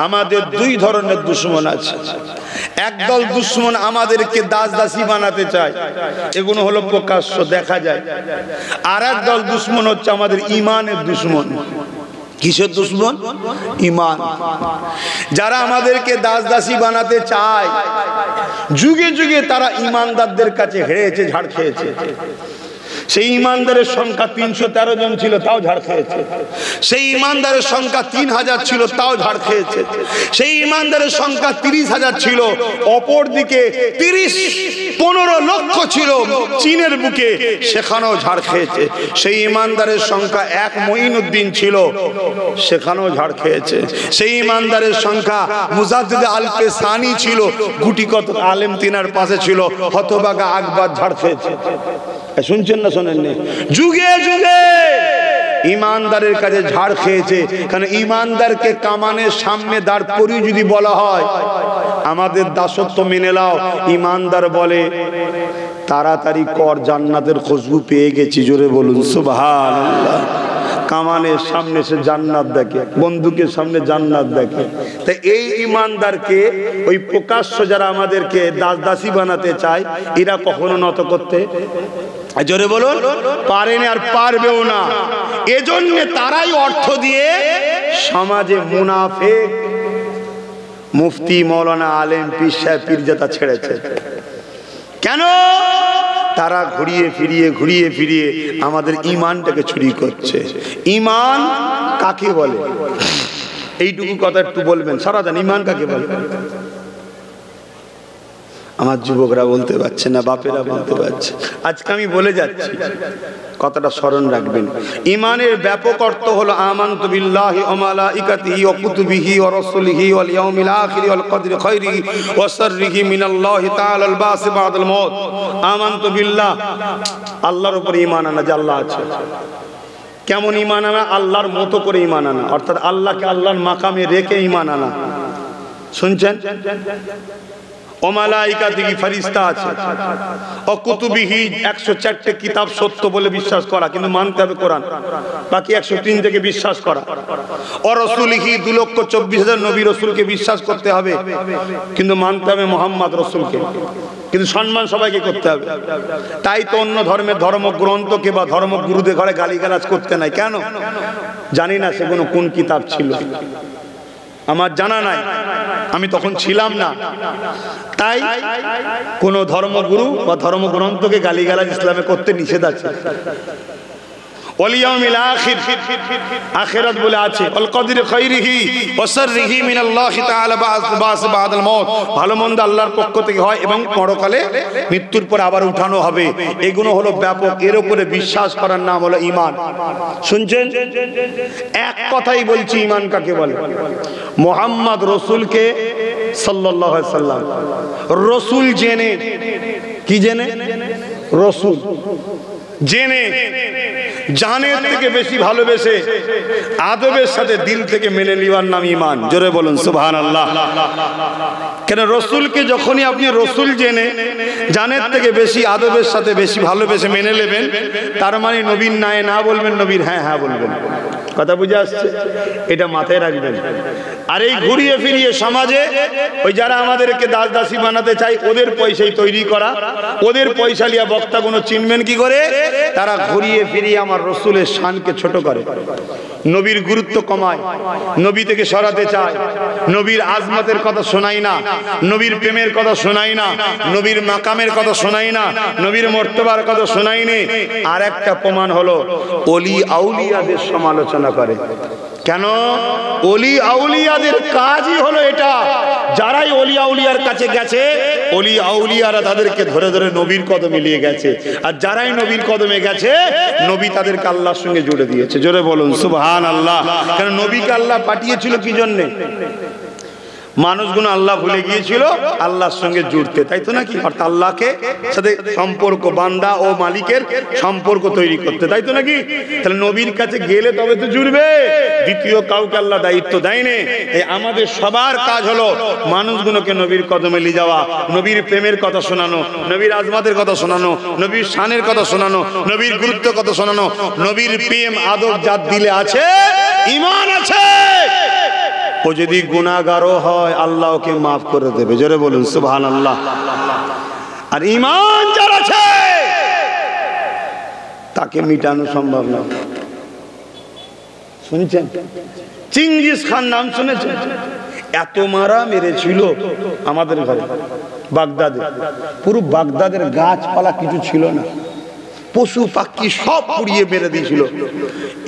আমাদের দুই ধরনের দুশমন আছে। একদল দুশমন আমাদেরকে দাস দাসী বানাতে চায়, এগুলো হলো প্রকাশ্য দেখা যায়। আর একদল দুশমন হচ্ছে আমাদের ইমানের দুশমন। কিসের দুশমন? ইমান। যারা আমাদেরকে দাস দাসী বানাতে চায়, যুগে যুগে তারা ইমানদারদের কাছে হেরেছে, ঝাড় খেয়েছে। সেই ইমানদারের সংখ্যা 313 জন ছিল, তাও ঝাড় খেয়েছে। সেই ইমানদারের সংখ্যা 3000 ছিল, তাও ঝাড় খেয়েছে। সেই ইমানদারের সংখ্যা 30,000 ছিল, অপর দিকে 15 লক্ষ ছিল চীনের বুকে, সেখানেও ঝাড় খেয়েছে। সেই ইমানদারের সংখ্যা 1 মঈনুদ্দিন ছিল, সেখানেও ঝাড় খেয়েছে। সেই ইমানদারের সংখ্যা মুজাদ্দিদ আল-পেসানি ছিল, গুটি কত আলেম তিনার পাশে ছিল, হতভাগা আকবর ঝাড় খেয়েছে। শুনছেন না শোনেননি? যুগে যুগে ইমানদারের কাছে ঝাড় খেয়েছে। কারণ ইমানদারকে কামানের সামনে দাঁড় করিয়ে যদি বলা হয় আমাদের দাসত্ব মেনে নাও, ইমানদার বলে তাড়াতাড়ি কর, জান্নাতের খুশবু পেয়ে গেছি। জোরে বলুন সুবহানাল্লাহ। কামানের সামনে সে জান্নাত দেখে, বন্দুকের সামনে জান্নাত দেখে। তাই এই ইমানদারকে ওই প্রকাশ্য যারা আমাদেরকে দাস দাসী বানাতে চায়, এরা কখনো নত করতে, জোরে বলুন, পারেনি আর পারবেও না। এজন্য তারাই অর্থ দিয়ে সমাজে মুনাফিক, মুফতি, মৌলানা, আলেম, পীর সাহেব, পীরজাদা ছেড়েছে। কেন? তারা ঘুরিয়ে ফিরিয়ে আমাদের ইমানটাকে চুরি করছে। ইমান কাকে বলে? এইটুকু কথা একটু বলবেন সারাদিন, ইমান কাকে বলে? আমার যুবকরা বলতে পারছে না, বাপেরা বলতে পারছে। আজকে আমি বলে যাচ্ছি, কথাটা স্মরণ রাখবেন। ইমানের ব্যাপক অর্থ হলো আমানতু বিল্লাহি ওয়া মালাইকাতিহি ওয়া কুতুবিহি ওয়া রাসূলিহি ওয়াল ইয়াউমিল আখিরি ওয়াল কদরি খাইরিহি ওয়া শাররিহি মিনাল্লাহি তাআলা আল বাসি বাদাল মউত। আমানতু বিল্লাহ, আল্লাহর উপর ঈমান আনা যে আল্লাহ আছে। কেমন ঈমান আনা? আল্লাহর মতো করে ঈমান আনা, অর্থাৎ আল্লাহকে আল্লাহর মাকামে রেখে ঈমান আনা। শুনছেন? ও মালাইকাতিহি, ফেরেশতা আছে। ও কুতুবিহি, 104টি কিতাব সত্য বলে বিশ্বাস করা, কিন্তু মানতে হবে কোরআন। বাকি 103 থেকে বিশ্বাস করা। ও রাসূলিহি, 2,24,000 নবী রাসূলকে বিশ্বাস করতে হবে, কিন্তু মানতে হবে মুহাম্মদ রাসূলকে, কিন্তু সম্মান সবাইকে করতে হবে। তাই তো অন্য ধর্মের ধর্মগ্রন্থকে বা ধর্মগুরুদের ঘরে গালিগালাজ করতে নাই। কেন? জানি না সেগুলো কোন কিতাব ছিল, আমার জানা নাই, আমি তখন ছিলাম না। তাই কোন ধর্মগুরু বা ধর্মগ্রন্থকে গালিগালাজ ইসলামে করতে নিষেধ আছে। ওয়ালিয়াউমিল আখির, আখিরাত বলে আছে। ওয়াল কদরি খাইরিহি ওয়া শাররিহি মিনাল্লাহি তাআলা বাস বাদাল মউত, ভালো মন্দ আল্লাহর পক্ষ থেকে হয় এবং পরকালে মৃত্যুর পর আবার উঠানো হবে। এগুলো হলো ব্যাপক, এর উপরে বিশ্বাস করার নাম হলো ঈমান। শুনছেন? এক কথাই বলছি, ঈমান কাকে বলে? মুহাম্মদ রাসূলকে সাল্লাল্লাহু আলাইহি সাল্লাম রাসূল জেনে, কি জেনে? রাসূল জেনে, জানের থেকে বেশি ভালোবেসে আদবের সাথে দিল থেকে মেনে নেওয়ার নাম ঈমান। জোরে বলুন সুবহানাল্লাহ। কেন? রাসূলকে যখনই আপনি রাসূল জেনে জানের থেকে বেশি আদবের সাথে বেশি ভালোবেসে মেনে নেবেন, তার মানে নবীর নাই না বলবেন, নবীর হ্যাঁ হ্যাঁ বলবেন। কথা বুঝে আসছে? এটা মাথায় রাখবেন। আর এই ঘুরিয়ে ফিরিয়ে সমাজে ওই যারা আমাদেরকে দাস দাসী বানাতে চায়, ওদের পয়সায় তৈরি করা, ওদের পয়সা লিয়া বক্তাগুলো চিনবেন কি করে? তারা ঘুরিয়ে ফিরিয়ে আমার রাসূলের শানকে ছোট করে, নবীর গুরুত্ব কমায়, নবী থেকে সরাতে চায়, নবীর আজমতের কথা শোনায় না, নবীর প্রেমের কথা শোনায় না, নবীর মাকামের কথা শোনায় না, নবীর মর্তবার কথা শোনায় না। আর একটা প্রমাণ হলো ওলি আউলিয়াদের সমালোচনা করে। কেন? ওলি আউলিয়াদের কাজই হলো এটা। যারাই ওলি আউলিয়ার কাছে গেছে, ওলি আউলিয়ারা তাদেরকে ধরে ধরে নবীর কদমে নিয়ে গেছে, আর যারাই নবীর কদমে গেছে, নবী তাদেরকে আল্লাহর সঙ্গে জুড়ে দিয়েছে। জোরে বলুন সুবহানাল্লাহ। কেন? নবীকে আল্লাহ পাঠিয়েছিল কি জন্যে? মানুষগুলো আল্লাহ ভুলে গিয়েছিল আল্লাহর সঙ্গে জুড়তে, তাই তো নাকি? অর্থাৎ আল্লাহকে সাথে সম্পর্ক, বান্দা ও মালিকের সম্পর্ক তৈরি করতে, তাই তো নাকি? তাহলে নবীর কাছে গেলে তবে তো জুড়বে, দ্বিতীয় কাউকে আল্লাহ দায়িত্ব দেয়নি। এই আমাদের সবার কাজ হলো মানুষগুলোকে নবীর কদমে নিয়ে যাওয়া, নবীর প্রেমের কথা শোনানো, নবীর আজমাতের কথা শোনানো, নবীর শানের কথা শোনানো, নবীর গুরুত্ব কথা শোনানো। নবীর প্রেম আদব যার দিলে আছে, ঈমান আছে, ও যদি গুনাহগারও হয় আল্লাহ ওকে মাফ করে দেবে। জোরে বলুন সুবহানাল্লাহ। আর ঈমান যার আছে তাকে মিটানো সম্ভব না। শুনছেন চিঙ্গিস খান নাম শুনেছেন? এত মারা মেরেছিল আমাদের ঘরে বাগদাদে, পুরো বাগদাদের গাছপালা কিছু ছিল না, পশু পাখি সব পুড়িয়ে মেরে দিয়েছিল।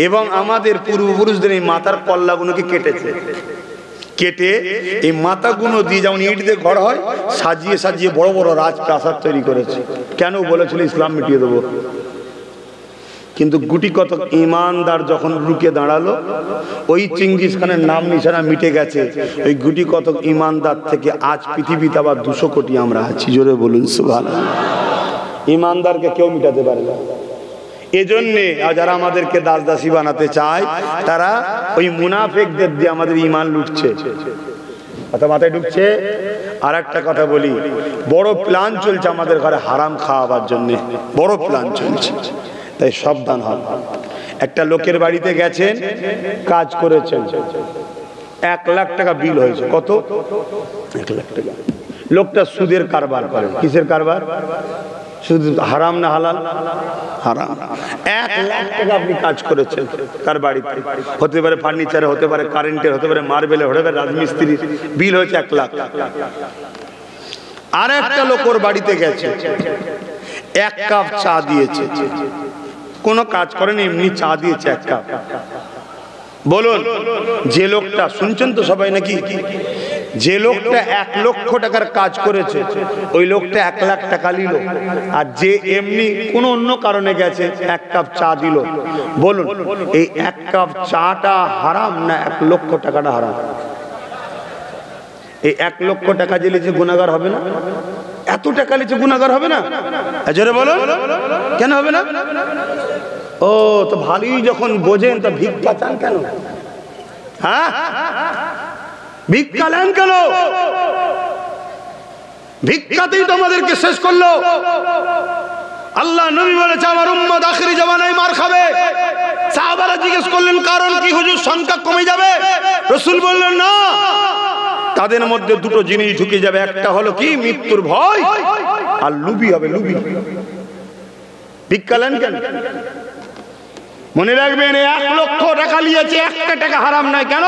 এবং আমাদের পূর্বপুরুষদের এই মাথার পল্লাগুলোকে কেটেছে, কেটে এই মাথাগুলো দিয়ে যেমন ইট দিয়ে ঘর হয় সাজিয়ে সাজিয়ে বড় বড় রাজপ্রাসাদ তৈরি করেছে। কেন? বলেছিল ইসলাম মিটিয়ে দেবো। কিন্তু গুটি কত ইমানদার যখন রুকে দাঁড়ালো, ওই চিঙ্গিস খানের নাম নিশানা মিটে গেছে। ওই গুটি কত ইমানদার থেকে আজ পৃথিবীতে আবার 200 কোটি আমরা আছি। জোরে বলুন সুবহানাল্লাহ। ইমানদারকে কেউ মিটাতে পারে না। এজন্যে যারা আমাদেরকে দাস দাসী বানাতে চায় তারা ওই মুনাফিকদের দিয়ে আমাদের ইমান লুটছে, কথা মাথায় ঢুকছে। আর একটা কথা বলি, বড় প্ল্যান চলছে আমাদের ঘরে হারাম খাওয়াবার জন্য, বড় প্ল্যান চলছে, তাই সাবধান হন। একটা লোকের বাড়িতে গেছেন, কাজ করেছেন, 1 লাখ টাকা বিল হয়েছে। কত? 1 লাখ টাকা। লোকটা সুদের কারবার করে। কিসের কারবার? শুধু হারাম না হালাল? হারাম। 1 লাখ টাকা আপনি কাজ করেছেন তার বাড়িতে, হতে পারে ফার্নিচারে, হতে পারে কারেন্টের, হতে পারে মার্বেলে, হতে পারে রাজমিস্ত্রি, বিল হয়েছে 1 লাখ। আর একটা লোক ওর বাড়িতে গেছে, 1 কাপ চা দিয়েছে, কোনো কাজ করেনি, এমনি চা দিয়েছে 1 কাপ। বলুন, যে লোকটা, শুনছেন তো সবাই নাকি, যে লোকটা 1 লক্ষ টাকার কাজ করেছে ওই লোকটা 1 লাখ টাকা নিল, আর যে এমনি কোন অন্য কারণে গেছে 1 কাপ চা দিল, বলুন এই 1 কাপ চাটা হারাম না 1 লক্ষ টাকাটা হারাম? এই 1 লক্ষ টাকা যে লিখে গুনাহগার হবে না? এত টাকা লিখে গুনাহগার হবে না? জোরে বলুন, কেন হবে না? ও তো ভালোই যখন বোঝেন তো ভিক্ষা চান কেন? হ্যাঁ, ভিক্ষা নেন কেন? ভিক্ষাতেই তো আমাদেরকে শেষ করলো। আল্লাহ নবী বলেছে আমার উম্মত আখিরি জামানায় মার খাবে। সাহাবারা জিজ্ঞেস করলেন কারণ কি হুজুর, সংখ্যা কমে যাবে? রাসূল বললেন না, তাদের মধ্যে 2টো জিনিস ঢুকে যাবে। একটা হলো কি, মৃত্যুর ভয়, আর লুবি হবে, লুবি। ভিক্ষা নেন কেন? মনে রাখবেন, 1 লক্ষ টাকা নিয়েছে, 1টা টাকা হারাম নাই। কেন?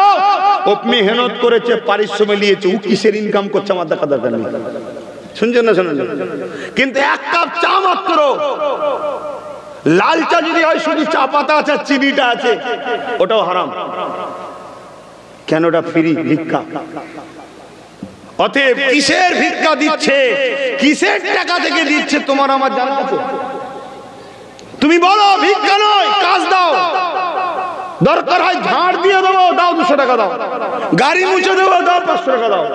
ও মেহনত করেছে, পারিশ্রমিক নিয়েছে, ও কিসের ইনকাম করছে আমার দেখা দরকার নেই। শুনছেন না? শুনুন। কিন্তু 1 কাপ চা মাত্র, লাল চা যদি হয় শুধু চা পাতা আছে, চিনিটা আছে, ওটাও হারাম। কেন? ওটা ফ্রি ভিক্ষা। অতএব কিসের ভিক্ষা দিচ্ছে, কিসের টাকা থেকে দিচ্ছে তোমার আমার জানা আছে? তুমি বলো ভিক্ষা নয়, কাজ দাও। দরকার হয় ঝাড় দিয়ে দেবো, দাও 200 টাকা দাও। গাড়ি মুছে দেবো, দাও 500 টাকা দাও।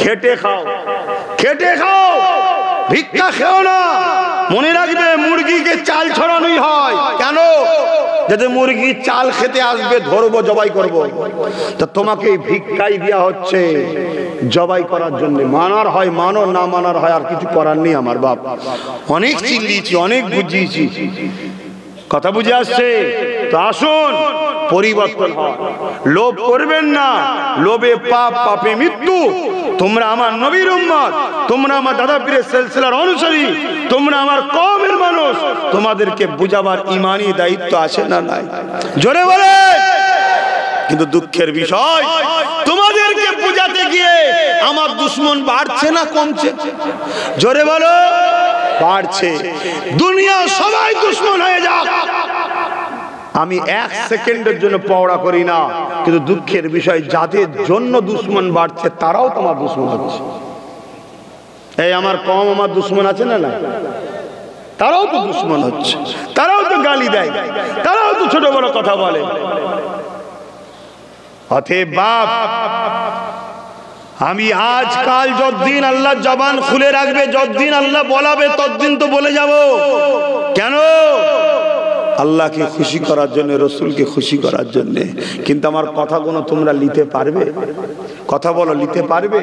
খেটে খাও, খেটে খাও, ভিক্ষা খেও না। মনে রাখবে, মুরগিকে চাল ছড়ানোই হয়। কেন? যাতে মুরগি চাল খেতে আসবে, ধরবো, জবাই করব। তো তোমাকে ভিক্ষাই দেওয়া হচ্ছে জবাই করার জন্য। মানার হয় মানো, না মানার হয় আর কিছু করার নেই। আমার বাপ অনেক চিল্লিয়েছি, অনেক বুঝিয়েছি, কথা বুঝে আসছে? তো আসুন পরিবর্তন হয়। লোভ করবেন না, লোভে পাপ, পাপে মৃত্যু। তোমরা আমার নবীর উম্মত, তোমরা আমার দাদা পীরের সিলসিলার অনুসারী, তোমরা আমার কওমের মানুষ, তোমাদেরকে বুঝাবার ঈমানি দায়িত্ব আছে না নাই? জোরে বলে। কিন্তু দুঃখের বিষয়, তোমাদেরকে বুঝাতে গিয়ে আমার দুশমন বাড়ছে না কমছে? জোরে বলো, বাড়ছে। দুনিয়া সবাই দুশমন হয়ে যাক, আমি 1 সেকেন্ডের জন্য পওড়া করি না। কিন্তু দুঃখের বিষয়, যাদের জন্য দুশমন বাড়ছে তারাও তোমার দুশমন হচ্ছে। এই আমার কম আমার দুশমন আছে না না? তারাও তো দুশমন হচ্ছে, তারাও তো গালি দেয়, তারাও তো ছোট বড় কথা বলে। অতএব বাপ, আমি আজকাল যতদিন আল্লাহ জবান খুলে রাখবে, যতদিন আল্লাহ বলাবে, ততদিন তো বলে যাব। কেন? আল্লাহকে খুশি করার জন্য, রসুলকে খুশি করার জন্য। কিন্তু আমার কথাগুলো তোমরা নিতে পারবে? কথা বলো, নিতে পারবে?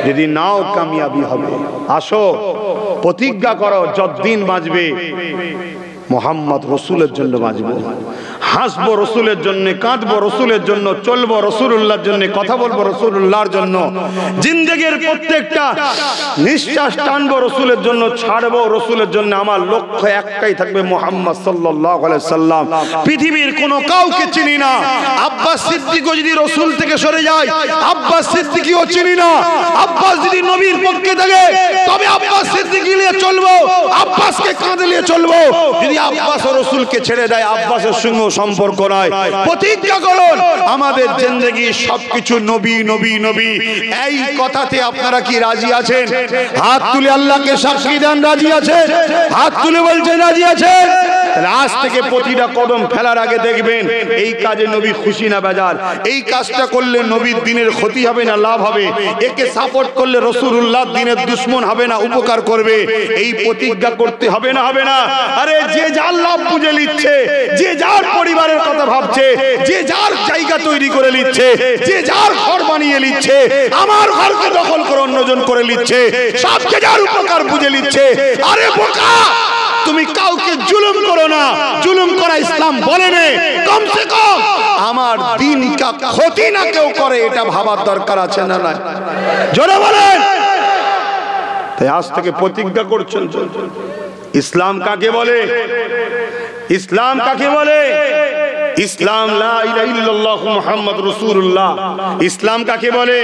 যদি নাও, কামিয়াবি হবে। আসো, প্রতিজ্ঞা করো, যতদিন বাঁচবে মোহাম্মদ রসুলের জন্য বাঁচবো, হাসবো রসুলের জন্য, কাঁদবো রসুলের জন্য, চলবো রসুলুল্লাহর জন্য, কথা বলবো রসুলুল্লাহর জন্য, জিন্দেগির প্রত্যেকটা নিঃশ্বাস টানবো রসুলের জন্য, ছাড়বো রসুলের জন্য। আমার লক্ষ্য একটাই থাকবে, মুহাম্মদ সাল্লাল্লাহু আলাইহি সাল্লাম। পৃথিবীর কোনো কাউকে চিনি না। আব্বাস সিদ্দিকও যদি রসুল থেকে সরে যায়, আব্বাস সিদ্দিকীও চিনি না। আব্বাস যদি নবীর পক্ষে থাকে, তবে আব্বাস সিদ্দিকী নিয়ে চলবো, আব্বাসকে কাঁধে নিয়ে চলবো। যদি আব্বাস ও রসুলকে ছেড়ে দেয়, আব্বাসের সঙ্গে সম্পর্ক নয়। প্রতিজ্ঞা করুন, আমাদের জিন্দেগি সবকিছু নবী নবী নবী। এই কথাতে আপনারা কি রাজি আছেন? হাত তুলে আল্লাহকে সাক্ষী দেন, রাজি আছেন? হাত তুলে বলছেন রাজি আছেন? আজ থেকে প্রতিটা কদম ফেলার আগে দেখবেন এই কাজে নবী খুশি না বেজার। এই কাজটা করলে নবীর দিনের ক্ষতি হবে না লাভ হবে? একে সাপোর্ট করলে রাসূলুল্লাহ দিনের দুশমন হবে না উপকার করবে? এই প্রতিজ্ঞা করতে হবে না, হবে না? আরে যে যার লাভ বুঝে নিচ্ছে, যে যার পরিবারের কথা ভাবছে, যে যার জায়গা তৈরি করে নিচ্ছে, যে যার ঘর বানিয়ে নিচ্ছে, আমার ঘরকে দখল করে অন্যজন করে নিচ্ছে, সব যে যার উপকার বুঝে নিচ্ছে। আরে বোকা, তুমি কাউকে জুলুম করো না। জুলুম করা ইসলাম বলে না। কমসে কম আমার দিন কা ক্ষতি না কেউ করে, এটা ভাবার দরকার আছে না নাই? জোরে বলেন। তাই আজ থেকে প্রতিজ্ঞা করছেন। ইসলাম কাকে বলে? ইসলাম কাকে বলে? ইসলাম লা ইলাহা ইল্লাল্লাহ মুহাম্মাদুর রাসূলুল্লাহ। ইসলাম কাকে বলে?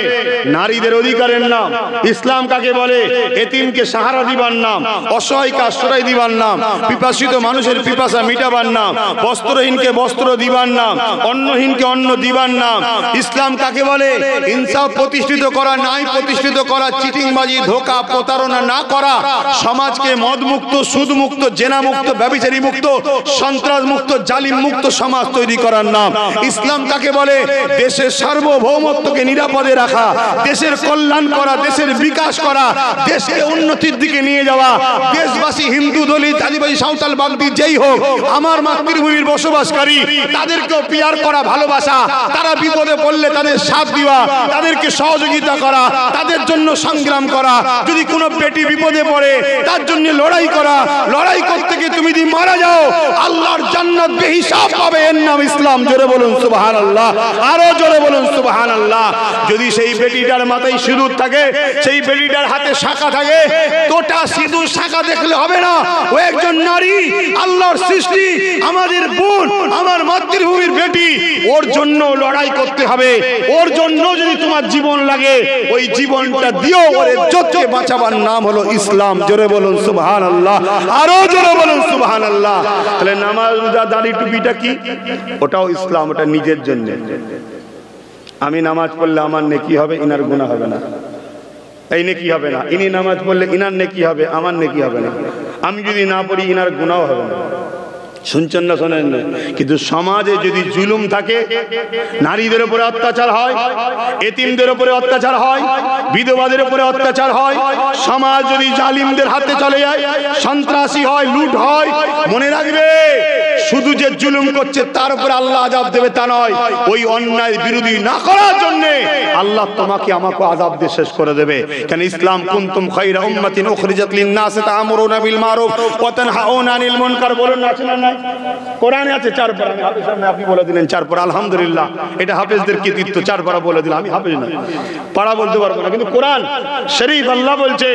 নারীদের অধিকারের নাম। ইসলাম কাকে বলে? এতিমকে সাহারা দিবার নাম, অসহায়কে আশ্রয় দিবার নাম, পিপাসিত মানুষের পিপাসা মিটাবার নাম, বস্ত্রহীনকে বস্ত্র দিবার নাম, অন্নহীনকে অন্ন দিবার নাম। ইসলাম কাকে বলে? ইনসাফ প্রতিষ্ঠিত করা, ন্যায় প্রতিষ্ঠিত করা, চিটিংবাজি, ধোঁকা, প্রতারণা না করা, সমাজকে মদমুক্ত, সুদমুক্ত, জেনামুক্ত, ব্যভিচারী মুক্ত, সন্ত্রাস মুক্ত, জালিম মুক্ত সমাজ তৈরি করার নাম। ইসলাম কাকে বলে? দেশের সার্বভৌমত্বকে নিরাপদে রাখা, দেশের কল্যাণ করা, দেশের বিকাশ করা, দেশকে উন্নতির দিকে নিয়ে যাওয়া। দেশবাসী হিন্দু, দলিত, আদিবাসী, সাঁওতাল, বাগদি যেই হোক, আমার মাতৃভূমির বসবাসকারী, তাদেরকেও পিয়ার করা, ভালোবাসা, তারা বিপদে পড়লে তাদের সাথ দেওয়া, তাদেরকে সহযোগিতা করা, তাদের জন্য সংগ্রাম করা। যদি কোনো বেটি বিপদে পড়ে, তার জন্য লড়াই করা। লড়াই করতে গিয়ে তুমি যদি মারা যাও, আল্লাহর জান্নাত বেহিসাব পাবে। এর নাম ইসলাম। জোরে বলুন সুবহানাল্লাহ, আরো জোরে বলুন সুবহানাল্লাহ। যদি সেই বেটিটার মাথায় সিঁদুর থাকে, সেই বেটিটার হাতে শাঁখা থাকে, তোটা সিঁদুর শাঁখা দেখলে হবে না। ও একজন নারী, আল্লাহর সৃষ্টি, আমাদের বোন, আমার মাতৃভূমির বেটি। ওর জন্য লড়াই করতে হবে। ওর জন্য যদি তোমার জীবন লাগে, ওই জীবনটা দিও। ওর ইজ্জতকে বাঁচাবার নাম হলো ইসলাম। জোরে বলুন সুবহানাল্লাহ, আরো জোরে বলুন সুবহানাল্লাহ। তাহলে নামাজ, রোজা, দাড়ি, টুপিটা কি? ওটাও ইসলাম, ওটা নিজের জন্য। আমি নামাজ পড়লে আমার নেকি হবে, ইনার গুনাহ হবে না। এই নেকি হবে না। ইনি নামাজ পড়লে ইনার নেকি হবে, আমার নেকি হবে না। আমি যদি না পড়ি, ইনার গুনাহ হবে না। শুনছেন না? শোনেন না? কিন্তু সমাজে যদি জুলুম থাকে, নারীদের উপরে অত্যাচার হয়, এতিমদের উপরে অত্যাচার হয়, বিধবাদের উপরে অত্যাচার হয়, সমাজ যদি জালিমদের হাতে চলে যায়, সন্ত্রাসী হয়, লুট হয়, মনে রাখবে শুধু যে জুলুম করছে তার উপরে আল্লাহ আযাব দেবে তা নয়। ওই অন্যায় বিরোধী না করার জন্য আল্লাহ তোমাকে আমাকে আযাব দিয়ে শেষ করে দেবে। কারণ ইসলাম কুনতুম খায়রা উম্মাতিন উখরিজাত লিন-নাস তা'মুরুনা বিল মারুফ ওয়া তানহাউনা আনিল মুনকার। বলুন না, আছে না? কোরআনে আছে 4 পারা। আমি হাফেজ সামনে, আপনি বলে দিলেন 4 পারা। আলহামদুলিল্লাহ, এটা হাফেজদের কৃতিত্ব। 4 পারা বলে দিলাম। আমি হাফেজ না, পারা বলতে পারবো না, কিন্তু কোরআন শরীফ আল্লাহ বলছে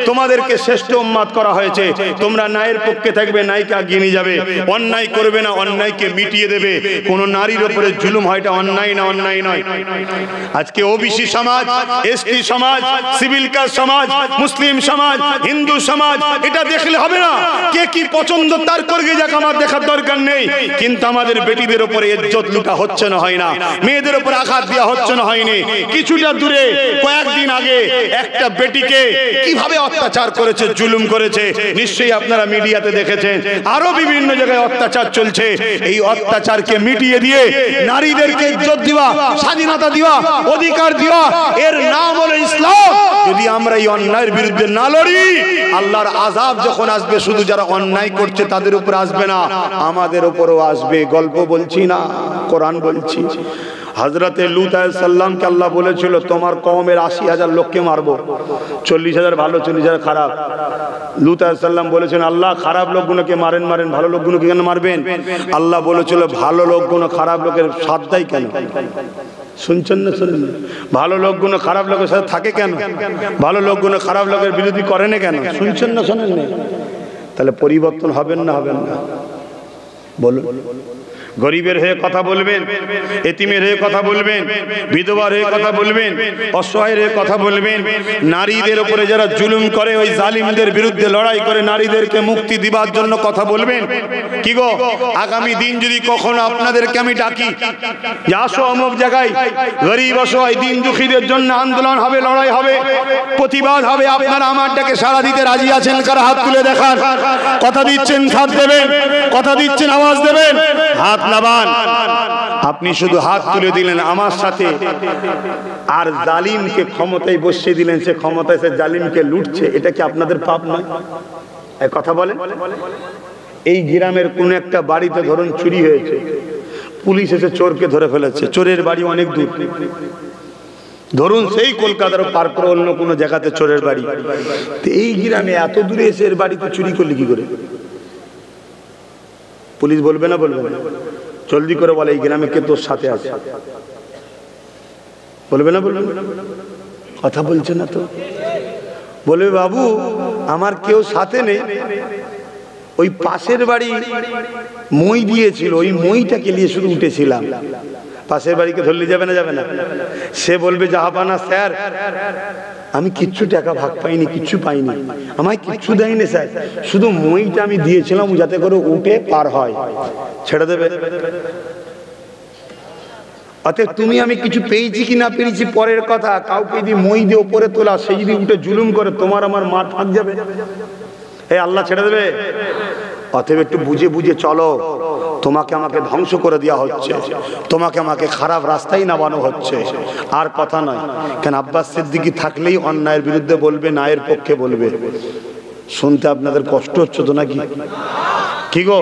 তোমাদেরকে শ্রেষ্ঠ উম্মত করা হয়েছে। তোমরা ন্যায়ের পক্ষে থাকবে, ন্যায়কে এগিয়ে নিয়ে যাবে, অন্যায় করবে না, অন্যায়কে মিটিয়ে দেবে। কোন নারীর উপরে জুলুম হয়, এটা অন্যায় না? অন্যায় নয়। আজকে ওবিসি সমাজ, এসটি সমাজ, সিভিল কাস্ট সমাজ, মুসলিম সমাজ, হিন্দু সমাজ, এটা দেখলে হবে না। কে কি পছন্দ তার করবে, যাক, আমার দেখার দরকার নেই। কিন্তু আমাদের বেটিদের উপরে ইজ্জত লুটা হচ্ছে না, হয় না? মেয়েদের উপরে আঘাত দেওয়া হচ্ছে না, হয়নি? কিছুটা দূরে কয়েকদিন আগে একটা বেটিকে কিভাবে অত্যাচার করেছে, জুলুম করেছে, নিশ্চয়ই আপনারা মিডিয়াতে দেখেছেন। আরো বিভিন্ন জায়গায় অত্যাচার চলছে, এই অত্যাচারকে মিটিয়ে দিয়ে নারীদেরকে ইজ্জত দেওয়া, স্বাধীনতা দেওয়া, অধিকার দেওয়া, এর নাম হলো ইসলাম। যদি আমরা এই অন্যায়ের বিরুদ্ধে না লড়ি, আল্লাহর আযাব যখন আসবে শুধু যারা অন্যায় করছে তাদের উপর আসবে না, আমাদের উপরও আসবে। গল্প বলছি না, কোরআন বলছি। হযরতে লূত আলাইহিস সালামকে আল্লাহ বলেছিল তোমার কওমের ৮০,০০০ লোককে মারবো, ৪০,০০০ ভালো ৪০,০০০ খারাপ। লূত আলাইহিস সালাম বলেছেন আল্লাহ খারাপ লোকগুলোকে মারেন, ভালো লোকগুলোকে কেন মারবেন? আল্লাহ বলেছিল ভালো লোকগুলো খারাপ লোকের সাথ দেয় কেন? শুনছেন না? শুনুন, ভালো লোকগুলো খারাপ লোকের সাথে থাকে কেন? ভালো লোকগুলো খারাপ লোকের বিরোধী করে না কেন? শুনছেন না? শোনেন না? তাহলে পরিবর্তন হবেন না হবেন না? বলুন। গরিবের হয়ে কথা বলবেন, এতিমের হয়ে কথা বলবেন, বিধবার হয়ে কথা বলবেন, অসহায়ের হয়ে কথা বলবেন। নারীদের উপরে যারা জুলুম করে ওই জালিমদের বিরুদ্ধে লড়াই করে নারীদেরকে মুক্তি দিবার জন্য কথা বলবেন। কি গো, আগামী দিন যদি কখনো আপনাদেরকে আমি ডাকি যে আসো অমুক জায়গায় গরিব অসহায় দিন দুঃখীদের জন্য আন্দোলন হবে, লড়াই হবে, প্রতিবাদ হবে, আপনারা আমার ডাকে সাড়া দিতে রাজি আছেন? কারা হাত তুলে দেখান। কথা দিচ্ছেন সাথ দেবেন, কথা দিচ্ছেন আওয়াজ দেবেন। হাত নামান। আপনি শুধু হাত তুলে দিলেন আমার সাথে, আর জালিমকে ক্ষমতায় বসিয়ে দিলেন, সে ক্ষমতায় সে জালিমকে লুটছে, এটা কি আপনাদের পাপ নয়? এই কথা বলেন। এই গ্রামের কোন একটা বাড়িতে ধরুন চুরি হয়েছে, পুলিশ এসে চোরকে ধরে ফেলেছে, চোরের বাড়ি অনেক দূর, ধরুন সেই কলকাতার পার করে অন্য কোনো জায়গাতে চোরের বাড়ি, এই গ্রামে এত দূরে এসে এর বাড়িতে চুরি করলে কি করে? পুলিশ বলবে না? বলবে না? জলদি করে বলে এই গ্রামে কে তোর সাথে আছে? বলবে না? বলবে না? কথা বলছে না তো। বলবে বাবু আমার কেউ সাথে নেই, ওই পাশের বাড়ি মই দিয়েছিল, ওই মইটাকে নিয়ে শুধু উঠেছিলাম। পাশের বাড়িকে ধরলে যাবে না? যাবে না? সে বলবে জাহাপানা স্যার আমি কিচ্ছু টাকা ভাগ পাইনি, কিচ্ছু পাইনি, আমায় কিচ্ছু দেয়নি স্যার, শুধু মইটা আমি দিয়েছিলাম যাতে করে উঠে পার হয়। ছেড়ে দেবে? অতএব তুমি আমি কিছু পেয়েছি কি না পেয়েছি পরের কথা, কাউকে যদি মই দিয়ে ওপরে তোলা, সে যদি উঠে জুলুম করে, তোমার আমার মার ফাঁক যাবে। এই আল্লাহ ছেড়ে দেবে? অতএব একটু বুঝে বুঝে চলো। তোমাকে আমাকে ধ্বংস করে দেওয়া হচ্ছে, তোমাকে আমাকে খারাপ রাস্তায় নামানো হচ্ছে। আর কথা নয়, কেন আব্বাস সিদ্দিকী থাকলেই অন্যায়ের বিরুদ্ধে বলবে, ন্যায়ের পক্ষে বলবে। শুনতে আপনাদের কষ্ট হচ্ছে তো নাকি? কি গো,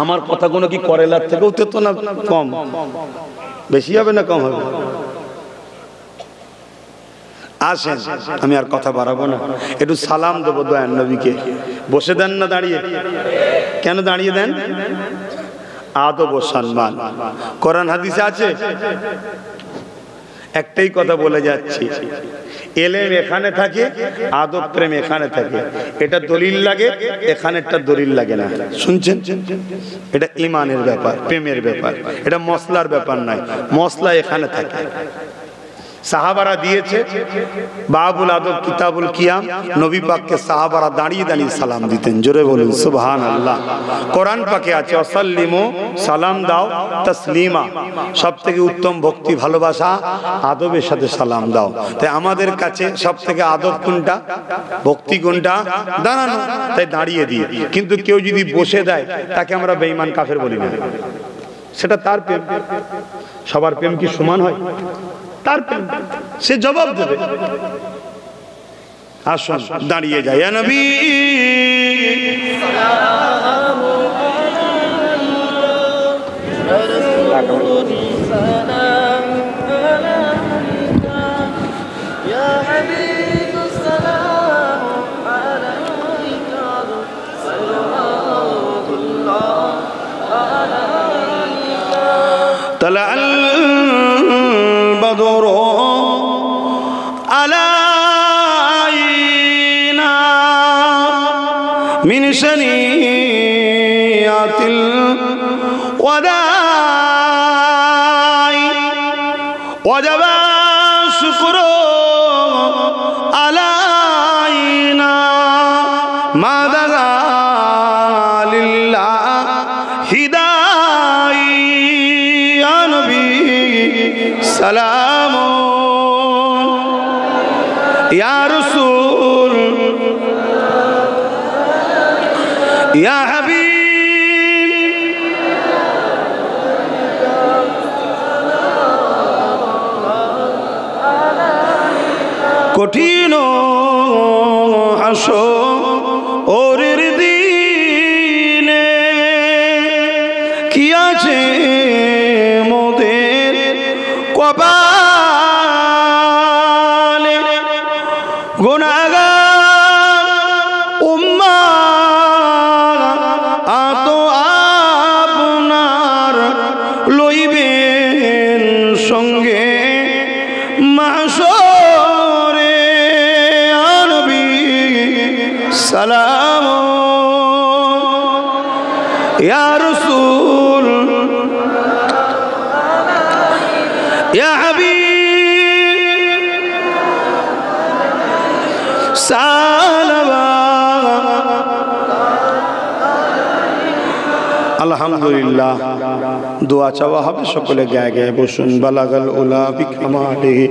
আমার কথাগুলো কি করেলার থেকেও তো না কম? বেশি হবে না কম হবে? আসেন, আমি আর কথা বাড়াবো না, একটু সালাম দেবো দয়ার নবীকে। বসে দেন না দাঁড়িয়ে? কেন দাঁড়িয়ে দেন? আদব ও সম্মান কোরআন হাদিসে আছে। একটাই কথা বলে যাচ্ছি, এলেম এখানে থাকে, আদব প্রেম এখানে থাকে। এটা দলিল লাগে, এখানে একটা দলিল লাগে না। শুনছেন? এটা ইমানের ব্যাপার, প্রেমের ব্যাপার, এটা মশলার ব্যাপার নয়। মশলা এখানে থাকে। সাহাবারা দিয়েছে বাবুল আদব কিতাবুল কিয়াম, নবী পাককে সাহাবারা দাঁড়িয়ে দাঁড়িয়ে সালাম দিতেন। জোরে বলুন সুবহানাল্লাহ। কোরআন পাকে আছে ওয়াসাল্লিমু, সালাম দাও, তাসলিমা, সব থেকে উত্তম ভক্তি ভালোবাসা আদবের সাথে সালাম দাও। তাই আমাদের কাছে সব থেকে আদব কোনটা, ভক্তি কোনটা? দাঁড়ানো। তাই দাঁড়িয়ে দিই। কিন্তু কেউ যদি বসে দেয় তাকে আমরা বেঈমান কাফের বলি না, সেটা তার প্রেম। সবার প্রেম কি সমান হয়? তার প্রেম, সে জবাব দেবে। আসুন দাঁড়িয়ে যাই। ইয়া নবী طلع البدر علينا من ثنيات الوداع وجب الشكر علينا ما دعا لله هداي يا نبي سلام يا رسول يا حبيب কঠিন হাসরের দিনে কি আছে মোদের কপালে গুনাহগার উম্মাত আপনার লইবেন সঙ্গে মাহশরে নবী সালাম ইয়া রাসূল ইয়া হাবিব সালাম। আলহামদুলিল্লাহ দোয়া চাওয়া হবে, সকলে গায়ে গায়ে বসুন। বালাগাল উলা বিকামালিহি